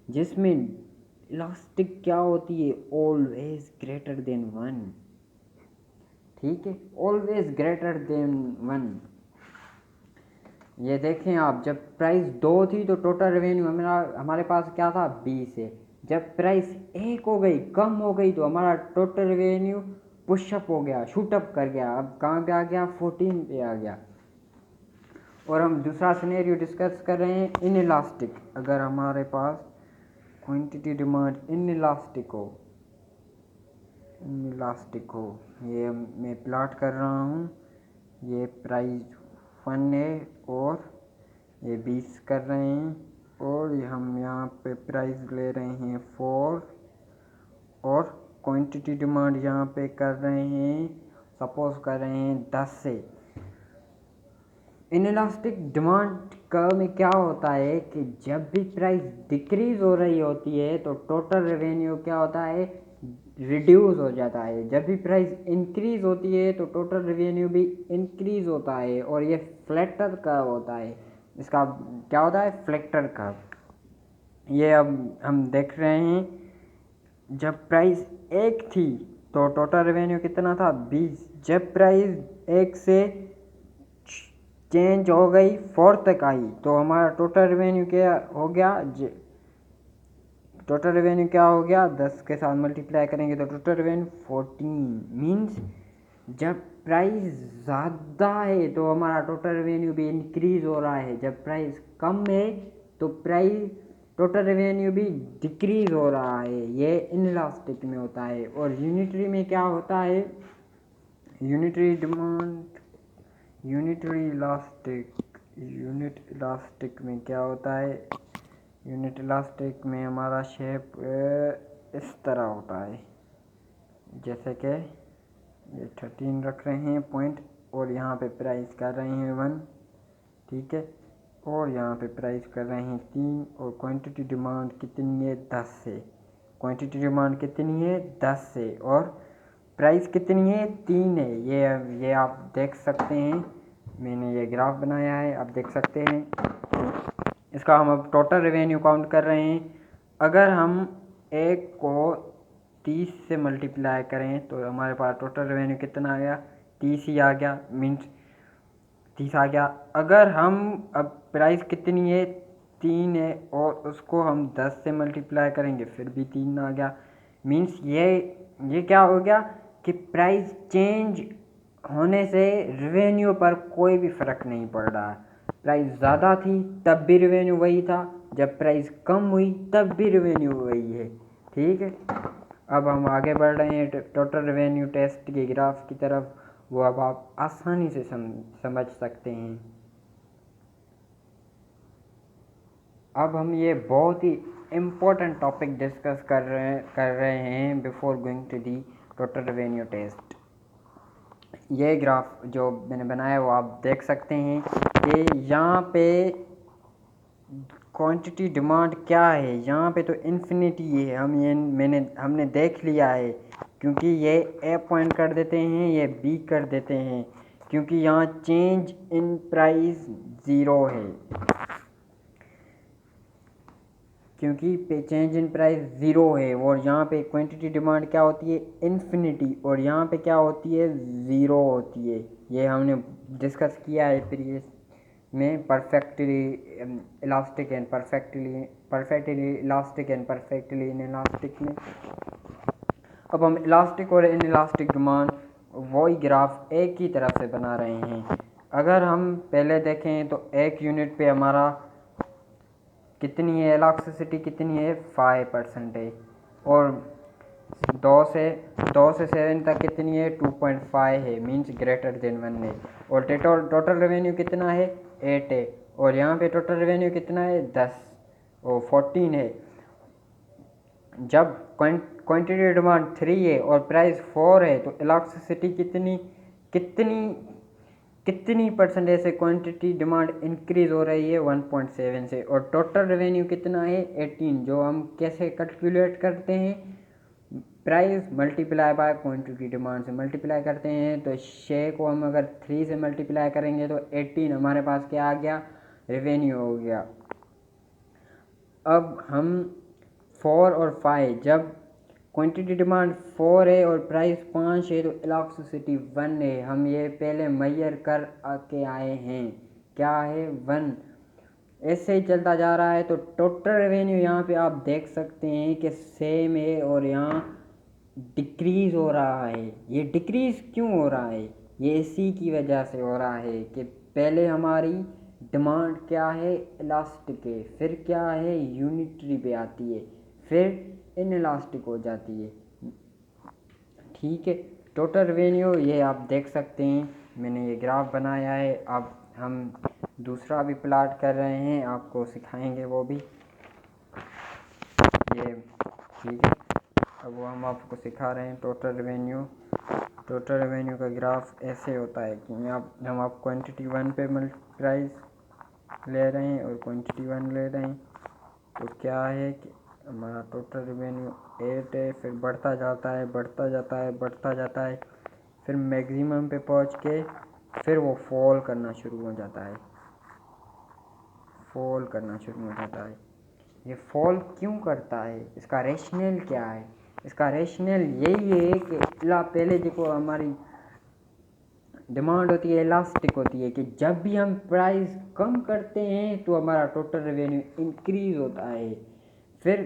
जिसमें इलास्टिक क्या होती है, ऑलवेज ग्रेटर देन 1, ठीक है, ऑलवेज ग्रेटर देन 1। ये देखें आप, जब प्राइस 2 थी तो टोटल रेवेन्यू हमारे पास क्या था, 20 है। जब प्राइस एक हो गई, कम हो गई, तो हमारा टोटल रेवेन्यू पुशअप हो गया, शूटअप कर गया। अब कहाँ पे आ गया? 14 पे आ गया। और हम दूसरा सिनेरियो डिस्कस कर रहे हैं, इनइलास्टिक। अगर हमारे पास क्वांटिटी डिमांड इनइलास्टिक हो, ये मैं प्लॉट कर रहा हूँ। ये प्राइस 1 है और ये 20 कर रहे हैं, और हम यहाँ पे प्राइस ले रहे हैं 4, और क्वांटिटी डिमांड यहाँ पे कर रहे हैं, सपोज कर रहे हैं 10 से। इनइलास्टिक डिमांड कर्व में क्या होता है कि जब भी प्राइस डिक्रीज हो रही होती है तो टोटल रेवेन्यू क्या होता है? रिड्यूस हो जाता है। जब भी प्राइस इंक्रीज होती है तो टोटल रेवेन्यू भी इंक्रीज होता है, और ये फ्लैटर कर्व होता है। इसका क्या होता है? Flatter curve. ये अब हम देख रहे हैं, जब प्राइस 1 थी तो टोटल रेवेन्यू कितना था? 20। जब प्राइस 1 से चेंज हो गई 4 तक आई तो हमारा टोटल रेवेन्यू क्या हो गया? टोटल रेवेन्यू क्या हो गया? 10 के साथ मल्टीप्लाई करेंगे तो टोटल रेवेन्यू 14। मीन्स जब प्राइस ज़्यादा है तो हमारा टोटल रेवेन्यू भी इंक्रीज हो रहा है, जब प्राइस कम है तो टोटल रेवेन्यू भी डिक्रीज हो रहा है। ये इनइलास्टिक में होता है। और यूनिटरी में क्या होता है? यूनिटरी डिमांड, यूनिट इलास्टिक में क्या होता है? यूनिट इलास्टिक में हमारा शेप इस तरह होता है, जैसे कि ये 13 रख रहे हैं पॉइंट, और यहाँ पे प्राइस कर रहे हैं 1, ठीक है, और यहाँ पे प्राइस कर रहे हैं 3, और क्वांटिटी डिमांड कितनी है? 10 से। क्वांटिटी डिमांड कितनी है? 10 से, और प्राइस कितनी है? 3 है। ये आप देख सकते हैं, मैंने ये ग्राफ बनाया है, आप देख सकते हैं। इसका हम अब टोटल रेवेन्यू काउंट कर रहे हैं। अगर हम एक को 30 से मल्टीप्लाई करें तो हमारे पास टोटल रेवेन्यू कितना आ गया? 30 ही आ गया, मीन्स 30 आ गया। अगर हम अब प्राइस कितनी है? 3 है, और उसको हम 10 से मल्टीप्लाई करेंगे फिर भी 3 आ गया। मीन्स ये क्या हो गया कि प्राइस चेंज होने से रेवेन्यू पर कोई भी फ़र्क नहीं पड़ रहा है। प्राइस ज़्यादा थी तब भी रेवेन्यू वही था, जब प्राइस कम हुई तब भी रेवेन्यू वही है, ठीक है। अब हम आगे बढ़ रहे हैं टोटल रेवेन्यू टेस्ट के ग्राफ की तरफ, वो अब आप आसानी से समझ सकते हैं। अब हम ये बहुत ही इम्पोर्टेंट टॉपिक डिस्कस कर रहे हैं before going to the total revenue test. ये ग्राफ जो मैंने बनाया वो आप देख सकते हैं कि यहाँ पे क्वांटिटी डिमांड क्या है। यहाँ पे तो इन्फिनिटी है, हमने देख लिया है, क्योंकि ये ए पॉइंट कर देते हैं, ये बी कर देते हैं, क्योंकि यहाँ चेंज इन प्राइस ज़ीरो है, क्योंकि चेंज इन प्राइस ज़ीरो है। और यहाँ पे क्वांटिटी डिमांड क्या होती है? इन्फिनिटी, और यहाँ पे क्या होती है? ज़ीरो होती है। ये हमने डिस्कस किया है प्रीवियस में, perfectly elastic and perfectly elastic and perfectly inelastic में। अब हम इलास्टिक और इनइलास्टिक डिमांड वही ग्राफ एक ही तरफ से बना रहे हैं। अगर हम पहले देखें तो एक यूनिट पे हमारा कितनी है? इलास्टिसिटी कितनी है? 5% है, और 2 से 7 तक कितनी है? 2.5 है, मीन्स ग्रेटर देन 1 है। और टोटल रेवेन्यू कितना है? 8 है, और यहाँ पे टोटल रेवेन्यू कितना है? 10 और 14 है। जब क्वांटिटी डिमांड 3 है और प्राइस 4 है तो इलास्टिसिटी कितनी परसेंटेज से क्वांटिटी डिमांड इंक्रीज हो रही है? 1.7 से। और टोटल रेवेन्यू कितना है? 18। जो हम कैसे कैलकुलेट करते हैं? Price multiply by quantity demand से मल्टीप्लाई करते हैं, तो 6 को हम अगर 3 से मल्टीप्लाई करेंगे तो 18 हमारे पास क्या आ गया? रेवेन्यू हो गया। अब हम 4 और 5, जब क्वांटिटी डिमांड 4 है और प्राइस 5 है तो इलास्टिसिटी 1 है। हम ये पहले मेजर कर के आए हैं, क्या है? 1। ऐसे ही चलता जा रहा है। तो टोटल रेवेन्यू यहाँ पे आप देख सकते हैं कि सेम है और यहाँ डिक्रीज़ हो रहा है। ये डिक्रीज़ क्यों हो रहा है? ये इसी की वजह से हो रहा है कि पहले हमारी डिमांड क्या है, इलास्टिक है, फिर क्या है, यूनिटरी पे आती है, फिर इन इलास्टिक हो जाती है। ठीक है, टोटल रेवेन्यू ये आप देख सकते हैं, मैंने ये ग्राफ बनाया है। अब हम दूसरा भी प्लाट कर रहे हैं, आपको सिखाएंगे वो भी, ये ठीक है। अब वो हम आपको सिखा रहे हैं टोटल रेवेन्यू का ग्राफ ऐसे होता है कि हम आप क्वांटिटी 1 पे मल्टीप्राइज ले रहे हैं और क्वांटिटी 1 ले रहे हैं। तो क्या है कि हमारा टोटल रेवेन्यू 8 है, फिर बढ़ता जाता है, फिर मैक्सिमम पे पहुंच के फिर वो फॉल करना शुरू हो जाता है। ये फॉल क्यों करता है? इसका रेशनल क्या है? इसका रेशनल यही है कि पहले देखो हमारी डिमांड होती है, इलास्टिक होती है, कि जब भी हम प्राइस कम करते हैं तो हमारा टोटल रेवेन्यू इंक्रीज होता है। फिर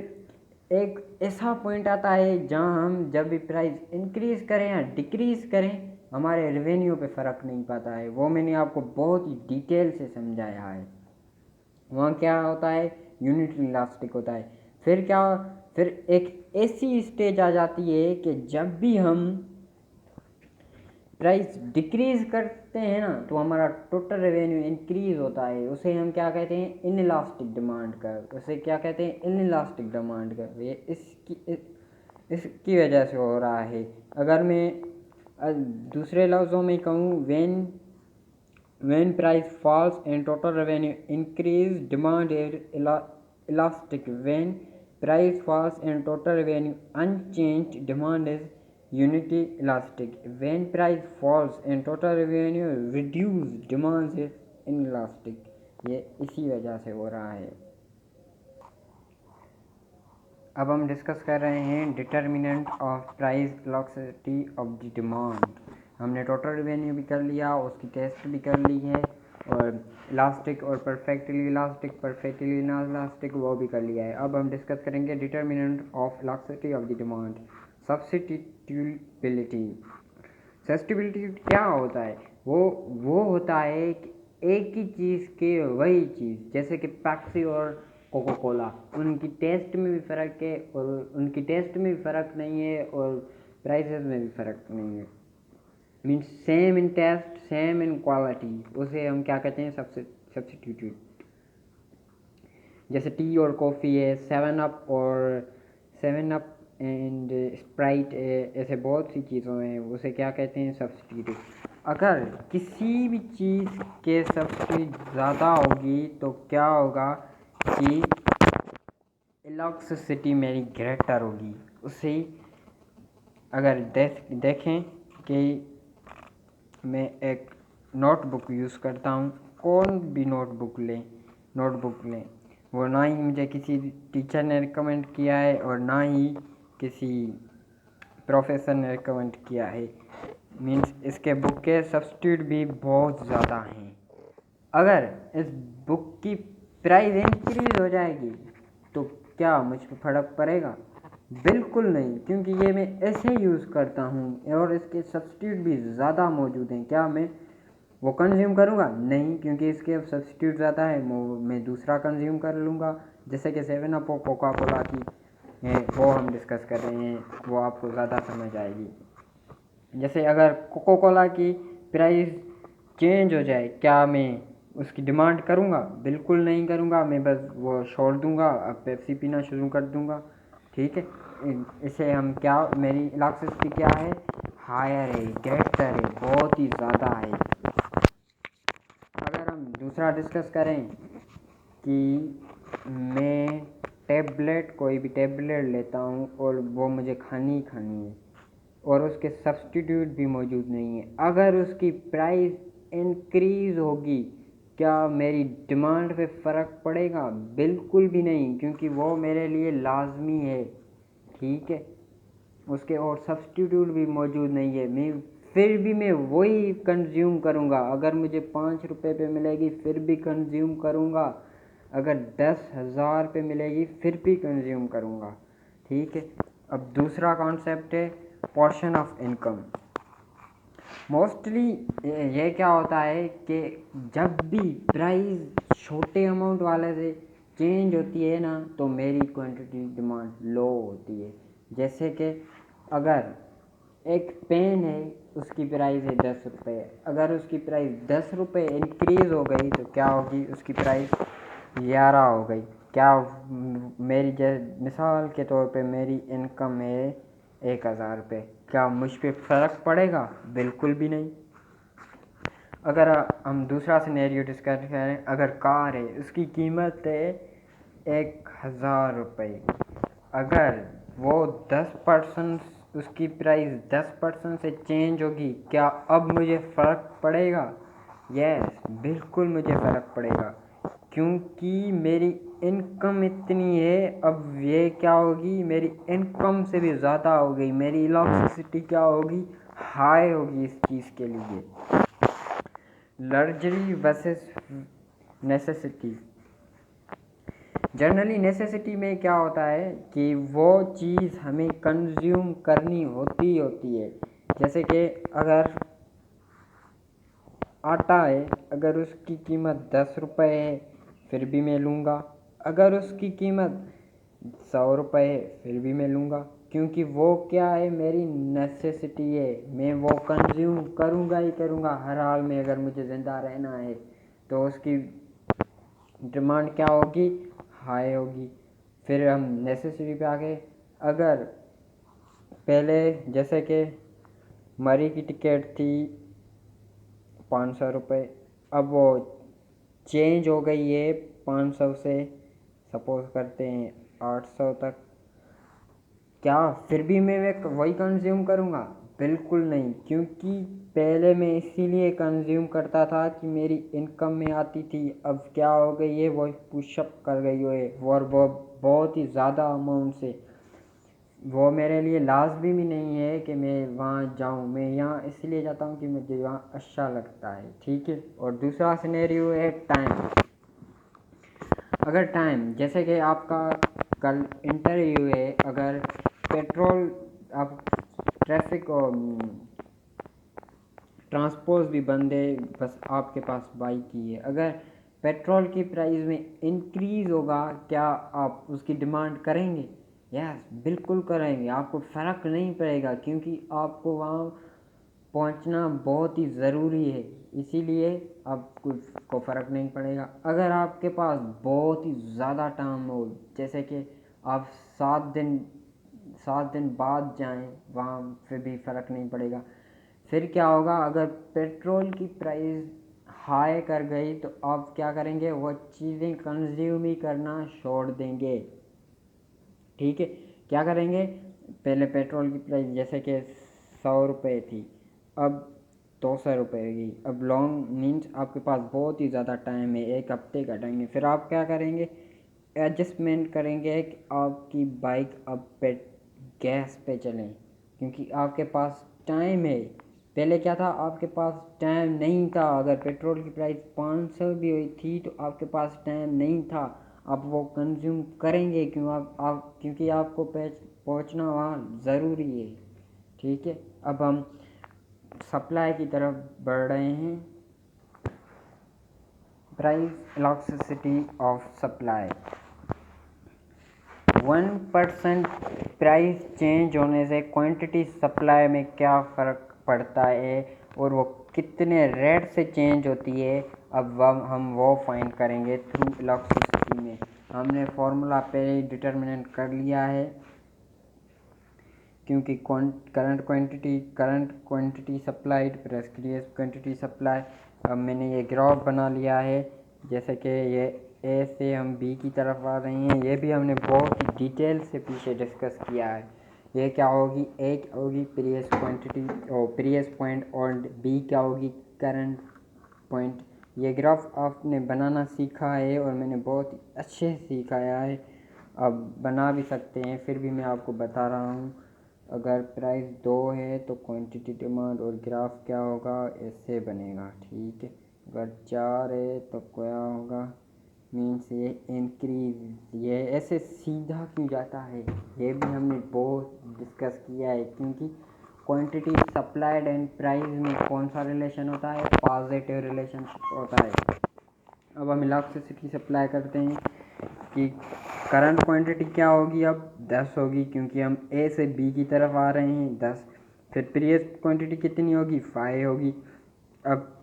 एक ऐसा पॉइंट आता है जहां हम जब भी प्राइस इंक्रीज करें या डिक्रीज करें हमारे रेवेन्यू पे फ़र्क नहीं पाता है। वो मैंने आपको बहुत ही डिटेल से समझाया है। वहाँ क्या होता है, यूनिटरी इलास्टिक होता है। फिर एक ऐसी स्टेज आ जाती है कि जब भी हम प्राइस डिक्रीज करते हैं ना तो हमारा टोटल रेवेन्यू इंक्रीज होता है। उसे हम क्या कहते हैं, इनइलास्टिक डिमांड का। ये इसकी वजह से हो रहा है। अगर मैं दूसरे लफ्ज़ों में कहूँ, when price falls and total revenue increase, demand is elastic. When price falls and total revenue unchanged, demand is unity elastic. When price falls and total revenue reduce, demand is inelastic. ये इसी वजह से हो रहा है। अब हम discuss कर रहे हैं determinant of price elasticity of the demand. हमने टोटल रेवेन्यू भी कर लिया, उसकी टेस्ट भी कर ली है, और इलास्टिक और परफेक्टली इलास्टिक वो भी कर लिया है। अब हम डिस्कस करेंगे determinant of elasticity of the demand. Substitutability क्या होता है? वो होता है कि एक ही चीज़ के वही चीज़, जैसे कि पेप्सी और कोको कोला, उनकी टेस्ट में भी फ़र्क है और उनकी टेस्ट में भी फ़र्क नहीं है और प्राइसेस में भी फ़र्क नहीं है। Means same in test, same in quality, उसे हम क्या कहते हैं, सब्स्टिट्यूट। जैसे टी और कॉफ़ी है, 7 अप एंड स्प्राइट, ऐसे बहुत सी चीज़ों में उसे क्या कहते हैं, सब्स्टिट्यूट। अगर किसी भी चीज़ के सब्स्टिट्यूट ज़्यादा होगी तो क्या होगा कि इलास्टिसिटी मेरी ग्रेटर होगी। उसे अगर देखें कि मैं एक नोटबुक यूज़ करता हूँ, कौन भी नोटबुक लें, वो ना ही मुझे किसी टीचर ने रिकमेंड किया है और ना ही किसी प्रोफेसर ने रिकमेंड किया है। मीन्स इसके बुक के सब्स्टिट्यूट भी बहुत ज़्यादा हैं। अगर इस बुक की प्राइस इंक्रीज हो जाएगी तो क्या मुझ पर फ़र्क पड़ेगा? बिल्कुल नहीं, क्योंकि ये मैं ऐसे यूज़ करता हूँ और इसके सब्स्टिट्यूट भी ज़्यादा मौजूद हैं। क्या मैं वो कंज्यूम करूँगा? नहीं, क्योंकि इसके अब सब्स्टिट्यूट ज़्यादा है, मैं दूसरा कंज्यूम कर लूँगा। जैसे कि 7 अप और कोका कोला की वो हम डिस्कस कर रहे हैं, वो आपको ज़्यादा समझ आएगी। जैसे अगर कोका कोला की प्राइस चेंज हो जाए, क्या मैं उसकी डिमांड करूँगा? बिल्कुल नहीं करूँगा, मैं बस वो छोड़ दूँगा, अब पेप्सी पीना शुरू कर दूँगा। ठीक है, इसे हम क्या, मेरी इलास्टिसिटी क्या है, हायर है, ग्रेटर है, बहुत ही ज़्यादा है। अगर हम दूसरा डिस्कस करें कि मैं कोई भी टेबलेट लेता हूँ और वो मुझे खानी है और उसके सब्स्टिट्यूट भी मौजूद नहीं है, अगर उसकी प्राइस इंक्रीज़ होगी क्या मेरी डिमांड पे फ़र्क पड़ेगा? बिल्कुल भी नहीं, क्योंकि वो मेरे लिए लाजमी है। ठीक है, उसके और सब्स्टिट्यूट भी मौजूद नहीं है, फिर भी मैं वही कंज्यूम करूँगा। अगर मुझे 5 रुपये पे मिलेगी फिर भी कंज्यूम करूँगा, अगर 10,000 पे मिलेगी फिर भी कंज्यूम करूँगा, ठीक है। अब दूसरा कॉन्सेप्ट है पोर्शन ऑफ इनकम। मोस्टली ये क्या होता है कि जब भी प्राइस छोटे अमाउंट वाले से चेंज होती है ना, तो मेरी क्वांटिटी डिमांड लो होती है। जैसे कि अगर एक पेन है, उसकी प्राइस है 10 रुपये, अगर उसकी प्राइस 10 रुपये इंक्रीज़ हो गई तो क्या होगी, उसकी प्राइस 11 हो गई। क्या मेरी मिसाल के तौर पे मेरी इनकम है 1,000 रुपये, क्या मुझ पर फ़र्क पड़ेगा? बिल्कुल भी नहीं। अगर हम दूसरा सिनेरियो डिस्कस करें, अगर कार है, उसकी कीमत है 1,000 रुपये, अगर वो 10% उसकी प्राइस 10% से चेंज होगी, क्या अब मुझे फ़र्क पड़ेगा? यस, बिल्कुल मुझे फ़र्क पड़ेगा, क्योंकि मेरी इनकम इतनी है। अब ये क्या होगी, मेरी इनकम से भी ज़्यादा हो गई, मेरी इलास्टिसिटी क्या होगी, हाई होगी इस चीज़ के लिए। Luxury versus necessity. Generally necessity में क्या होता है कि वो चीज़ हमें कंज्यूम करनी होती है। जैसे कि अगर आटा है, अगर उसकी कीमत 10 रुपये है फिर भी मैं लूँगा, अगर उसकी कीमत 100 रुपये है फिर भी मैं लूँगा, क्योंकि वो क्या है, मेरी नेसेसिटी है। मैं वो कंज्यूम करूँगा ही करूँगा हर हाल में, अगर मुझे ज़िंदा रहना है। तो उसकी डिमांड क्या होगी, हाई होगी। फिर हम नेसेसिटी पे आ गए। अगर पहले जैसे कि मरी की टिकट थी 500 रुपये, अब वो चेंज हो गई है 500 से सपोज करते हैं 800 तक, क्या फिर भी मैं वही कंज्यूम करूँगा? बिल्कुल नहीं, क्योंकि पहले मैं इसीलिए कंज्यूम करता था कि मेरी इनकम में आती थी। अब क्या हो गई है, वो पुशअप कर गई है, और वो बहुत ही ज़्यादा अमाउंट से। वो मेरे लिए लाजमी भी नहीं है कि मैं वहाँ जाऊँ, मैं यहाँ इसलिए जाता हूँ कि मुझे वहाँ अच्छा लगता है, ठीक है। और दूसरा सिनेरियो है टाइम। अगर टाइम, जैसे कि आपका कल इंटरव्यू है, अगर पेट्रोल, आप ट्रैफिक और ट्रांसपोर्ट भी बंद है, बस आपके पास बाइक ही है, अगर पेट्रोल की प्राइस में इंक्रीज़ होगा, क्या आप उसकी डिमांड करेंगे? यस, बिल्कुल करेंगे, आपको फ़र्क नहीं पड़ेगा, क्योंकि आपको वहाँ पहुँचना बहुत ही ज़रूरी है, इसीलिए आपको फ़र्क नहीं पड़ेगा। अगर आपके पास बहुत ही ज़्यादा टाइम हो, जैसे कि आप 7 दिन बाद जाएं वहाँ, फिर भी फ़र्क नहीं पड़ेगा। फिर क्या होगा, अगर पेट्रोल की प्राइस हाई कर गई तो आप क्या करेंगे, वो चीज़ें कंज्यूम ही करना छोड़ देंगे, ठीक है। क्या करेंगे, पहले पेट्रोल की प्राइस जैसे कि 100 रुपये थी, अब 200 रुपये हो गई। अब लॉन्ग मीन्स आपके पास बहुत ही ज़्यादा टाइम है, 1 हफ्ते का टाइम है, फिर आप क्या करेंगे, एडजस्टमेंट करेंगे कि आपकी बाइक अब गैस पे चलें, क्योंकि आपके पास टाइम है। पहले क्या था, आपके पास टाइम नहीं था। अगर पेट्रोल की प्राइस 500 भी हुई थी तो आपके पास टाइम नहीं था। आप वो कंज्यूम करेंगे क्यों, क्योंकि आपको पहुंचना वहाँ ज़रूरी है, ठीक है। अब हम सप्लाई की तरफ बढ़ रहे हैं। Price elasticity of supply. 1% price change होने से क्वांटिटी सप्लाई में क्या फ़र्क पड़ता है और वो कितने रेट से चेंज होती है, अब हम वो फाइंड करेंगे थ्रू इलास्टिसिटी में। हमने फार्मूला पहले ही डिटरमिनेट कर लिया है, क्योंकि current quantity supplied plus quantity supply. अब मैंने ये ग्राफ बना लिया है, जैसे कि ये ए से हम बी की तरफ आ रहे हैं। ये भी हमने बहुत ही डिटेल से पीछे डिस्कस किया है। ये क्या होगी, एक होगी प्रीवियस क्वांटिटी और प्रीवियस पॉइंट, और बी क्या होगी, करंट पॉइंट। ये ग्राफ आपने बनाना सीखा है और मैंने बहुत ही अच्छे से सिखाया है, अब बना भी सकते हैं, फिर भी मैं आपको बता रहा हूँ। अगर प्राइस 2 है तो क्वांटिटी डिमांड और ग्राफ क्या होगा, ऐसे बनेगा, ठीक है। अगर 4 है तो क्या होगा, मीन्स ये इंक्रीज, ये ऐसे सीधा क्यों जाता है, ये भी हमने बहुत डिस्कस किया है। क्योंकि क्वांटिटी सप्लाइड एंड प्राइस में कौन सा रिलेशन होता है, पॉजिटिव रिलेशनशिप होता है। अब हम इलेक्ट्रिसिटी सप्लाई करते हैं कि करंट क्वांटिटी क्या होगी, अब 10 होगी, क्योंकि हम ए से बी की तरफ आ रहे हैं 10। फिर प्रीवियस क्वांटिटी कितनी होगी, 5 होगी। अब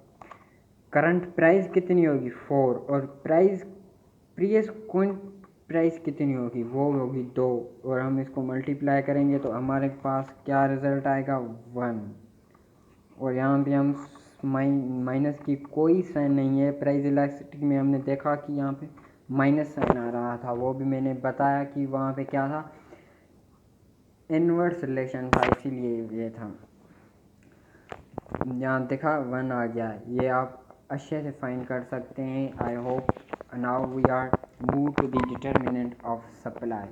करंट प्राइस कितनी होगी, 4। और प्रीवियस प्राइस कितनी होगी, वो होगी 2। और हम इसको मल्टीप्लाई करेंगे तो हमारे पास क्या रिजल्ट आएगा, 1। और यहाँ पे हम माइनस की कोई साइन नहीं है। प्राइस इलास्टिसिटी में हमने देखा कि यहाँ पे माइनस साइन आ रहा था, वो भी मैंने बताया कि वहाँ पे क्या था, इनवर्स रिलेशन था, इसीलिए ये था। यहाँ देखा 1 आ गया, ये आप अच्छे से फाइंड कर सकते हैं। I hope now we are move to the determinant of supply,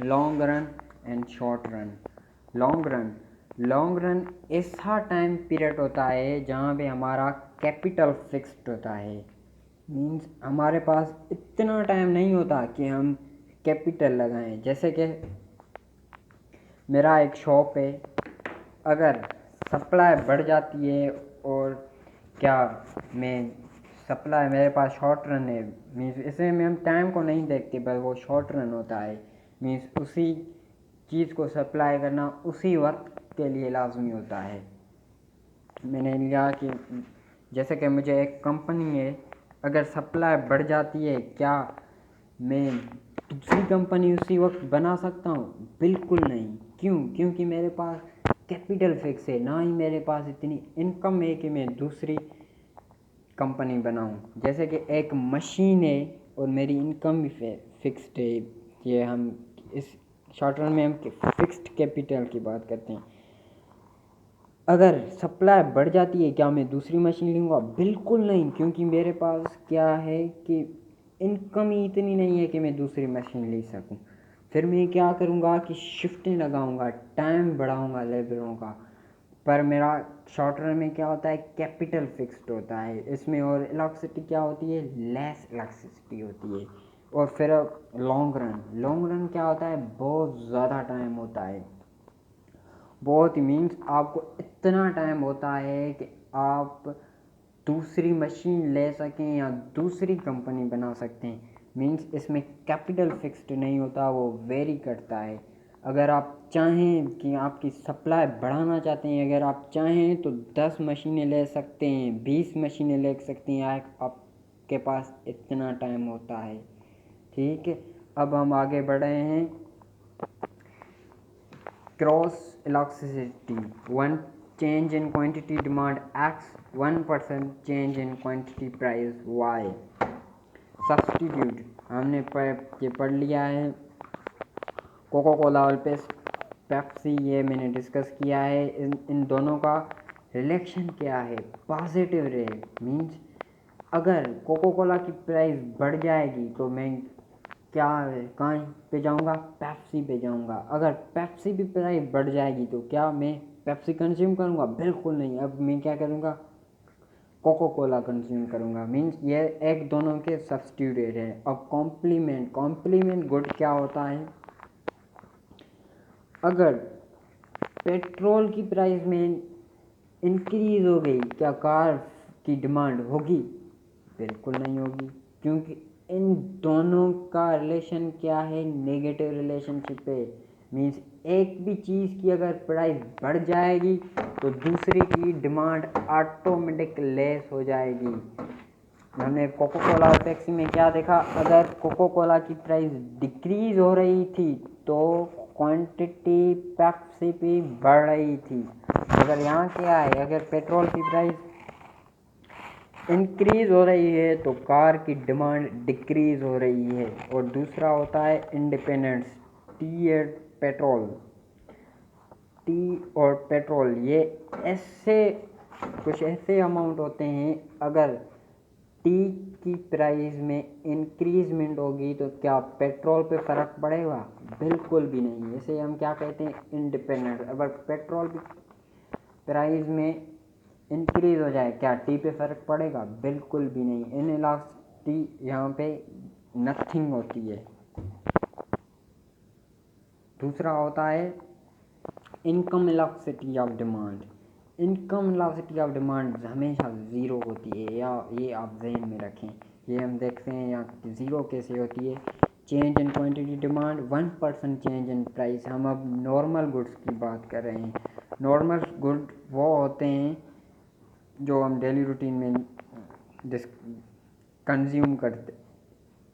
long run and short run. Long run ऐसा टाइम पीरियड होता है जहाँ पे हमारा कैपिटल फिक्स्ड होता है। मीन्स हमारे पास इतना टाइम नहीं होता कि हम कैपिटल लगाएं। जैसे कि मेरा एक शॉप है, अगर सप्लाई बढ़ जाती है और क्या मैं सप्लाई मेरे पास शॉर्ट रन है, मीन्स इसमें में हम टाइम को नहीं देखते, बस वो शॉर्ट रन होता है। मीन्स उसी चीज़ को सप्लाई करना उसी वक्त के लिए लाजमी होता है। मैंने लिया कि जैसे कि मुझे एक कंपनी है, अगर सप्लाई बढ़ जाती है, क्या मैं दूसरी कंपनी उसी वक्त बना सकता हूँ? बिल्कुल नहीं। क्यों? क्योंकि मेरे पास कैपिटल फिक्स है, ना ही मेरे पास इतनी इनकम है कि मैं दूसरी कंपनी बनाऊँ। जैसे कि एक मशीन है और मेरी इनकम भी फिक्स्ड है। ये हम इस शॉर्ट रन में हम फिक्स्ड कैपिटल की बात करते हैं। अगर सप्लाई बढ़ जाती है, क्या मैं दूसरी मशीन लूँगा? बिल्कुल नहीं, क्योंकि मेरे पास क्या है कि इनकम ही इतनी नहीं है कि मैं दूसरी मशीन ले सकूँ। फिर मैं क्या करूँगा कि शिफ्टें लगाऊँगा, टाइम बढ़ाऊँगा लेबरों का। पर मेरा शॉर्ट रन में क्या होता है, कैपिटल फिक्स्ड होता है इसमें। और इलेक्ट्रिसिटी क्या होती है, लेस इलेक्ट्रिसिटी होती है। और फिर लॉन्ग रन क्या होता है, बहुत ज़्यादा टाइम होता है। बहुत ही मीन्स आपको इतना टाइम होता है कि आप दूसरी मशीन ले सकें या दूसरी कंपनी बना सकते हैं। मीन्स इसमें कैपिटल फिक्स्ड नहीं होता, वो वेरी करता है। अगर आप चाहें कि आपकी सप्लाई बढ़ाना चाहते हैं, अगर आप चाहें तो 10 मशीनें ले सकते हैं, 20 मशीनें ले सकते हैं, आपके पास इतना टाइम होता है। ठीक है, अब हम आगे बढ़ रहे हैं। Cross elasticity, 1 change in quantity demand X, 1% change in quantity price Y. Substitute हमने ये पढ़ लिया है। कोको कोला और पेप्सी ये मैंने डिस्कस किया है। इन दोनों का रिलेशन क्या है, पॉजिटिव रे। मीन्स अगर कोको कोला की प्राइस बढ़ जाएगी तो मैं क्या कहाँ पे जाऊँगा, पेप्सी पे जाऊँगा। अगर पेप्सी भी प्राइस बढ़ जाएगी तो क्या मैं पेप्सी कंज्यूम करूँगा? बिल्कुल नहीं। अब मैं क्या करूँगा, कोको कोला कंज्यूम करूँगा। मीन्स ये एक दोनों के सब्स्टिट्यूट है। अब कॉम्प्लीमेंट गुड क्या होता है, अगर पेट्रोल की प्राइस में इंक्रीज हो गई, क्या कार की डिमांड होगी? बिल्कुल नहीं होगी, क्योंकि इन दोनों का रिलेशन क्या है, नेगेटिव रिलेशनशिप है। मीन्स एक भी चीज़ की अगर प्राइस बढ़ जाएगी तो दूसरी की डिमांड ऑटोमेटिक लेस हो जाएगी। हमने कोको कोला और पेप्सी में क्या देखा, अगर कोको कोला की प्राइस डिक्रीज हो रही थी तो क्वांटिटी पेप्सी पे बढ़ रही थी। अगर यहाँ क्या है, अगर पेट्रोल की प्राइस इंक्रीज हो रही है तो कार की डिमांड डिक्रीज हो रही है। और दूसरा होता है इंडिपेंडेंस, टी और पेट्रोल ये ऐसे कुछ ऐसे अमाउंट होते हैं, अगर टी की प्राइस में इंक्रीजमेंट होगी तो क्या पेट्रोल पे फ़र्क पड़ेगा? बिल्कुल भी नहीं। इसे हम क्या कहते हैं, इंडिपेंडेंट। अगर पेट्रोल की प्राइस में इंक्रीज हो जाए, क्या टी पे फ़र्क पड़ेगा? बिल्कुल भी नहीं। इलास्टिसिटी यहाँ पे नथिंग होती है। दूसरा होता है income elasticity of demand. Income elasticity of demand हमेशा ज़ीरो होती है, या ये आप जहन में रखें। ये हम देखते हैं यहाँ ज़ीरो कैसे होती है। Change in quantity demand 1% change in price. हम अब नॉर्मल गुड्स की बात कर रहे हैं। नॉर्मल गुड वो होते हैं जो हम डेली रूटीन में कंज्यूम करते।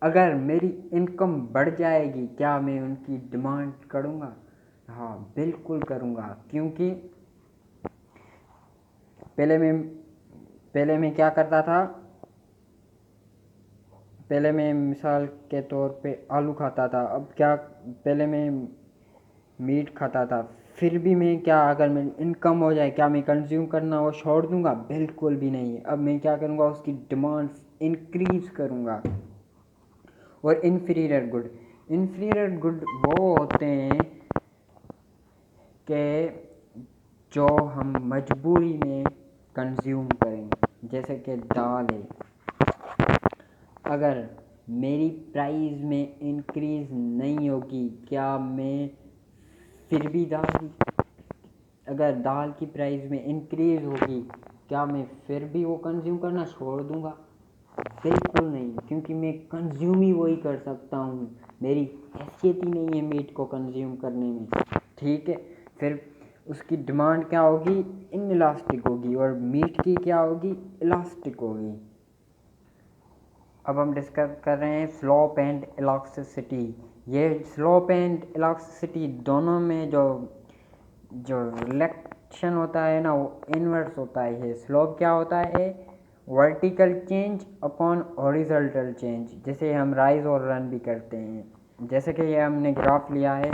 अगर मेरी इनकम बढ़ जाएगी, क्या मैं उनकी डिमांड करूँगा? हाँ, बिल्कुल करूँगा, क्योंकि पहले मैं क्या करता था। पहले मैं मिसाल के तौर पे आलू खाता था। अब क्या, पहले मैं मीट खाता था, फिर भी मैं क्या, अगर मेरी इनकम हो जाए, क्या मैं कंज्यूम करना वो छोड़ दूंगा? बिल्कुल भी नहीं। अब मैं क्या करूँगा, उसकी डिमांड्स इंक्रीज करूँगा। और इन्फीरियर गुड वो होते हैं कि जो हम मजबूरी में कंज्यूम करें, जैसे कि दाल है। अगर मेरी प्राइस में इंक्रीज नहीं होगी, क्या मैं फिर भी अगर दाल की प्राइस में इंक्रीज होगी, क्या मैं फिर भी वो कंज्यूम करना छोड़ दूंगा? बिल्कुल नहीं, क्योंकि मैं कंज्यूम ही वही कर सकता हूँ। मेरी हैसियत ही नहीं है मीट को कंज्यूम करने में। ठीक है, फिर उसकी डिमांड क्या होगी? इनइलास्टिक होगी, और मीट की क्या होगी? इलास्टिक होगी। अब हम डिस्कस कर रहे हैं स्लोप एंड इलास्टिसिटी। ये स्लोप एंड इलास्टिसिटी दोनों में जो रिलेक्शन होता है ना, वो इन्वर्स होता है। ये स्लोप क्या होता है? Vertical change upon horizontal change. जैसे हम राइज और रन भी करते हैं। जैसे कि ये हमने ग्राफ लिया है,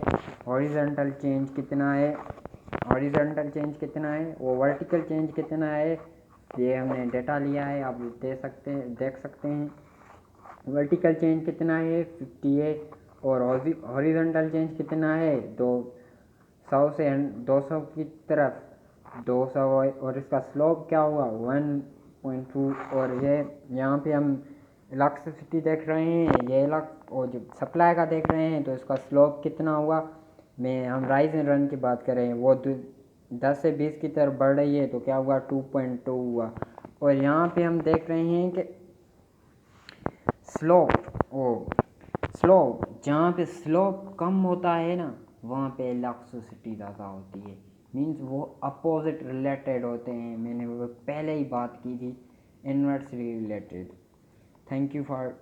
हॉरिजॉन्टल चेंज कितना है, वो वर्टिकल चेंज कितना है, ये हमने डेटा लिया है, आप देख सकते हैं। वर्टिकल चेंज कितना है? 58। और हॉरिजॉन्टल चेंज कितना है? 200 से 200 की तरफ 200। और इसका स्लोप क्या हुआ? 1.2। और ये यहाँ पे हम इलास्टिसिटी देख रहे हैं, ये और जो सप्लाई का देख रहे हैं, तो इसका स्लोप कितना हुआ? हम राइज एंड रन की बात कर रहे हैं, वो 10 से 20 की तरफ बढ़ रही है, तो क्या हुआ? 2.2 हुआ। और यहाँ पे हम देख रहे हैं कि स्लोप जहाँ पे स्लोप कम होता है ना, वहाँ पे इलास्टिसिटी ज़्यादा होती है। मीन्स वो अपोजिट रिलेटेड होते हैं। मैंने वो पहले ही बात की थी, inversely related. Thank you for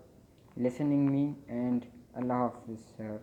listening me, and अल्लाह हाफिज़ सर।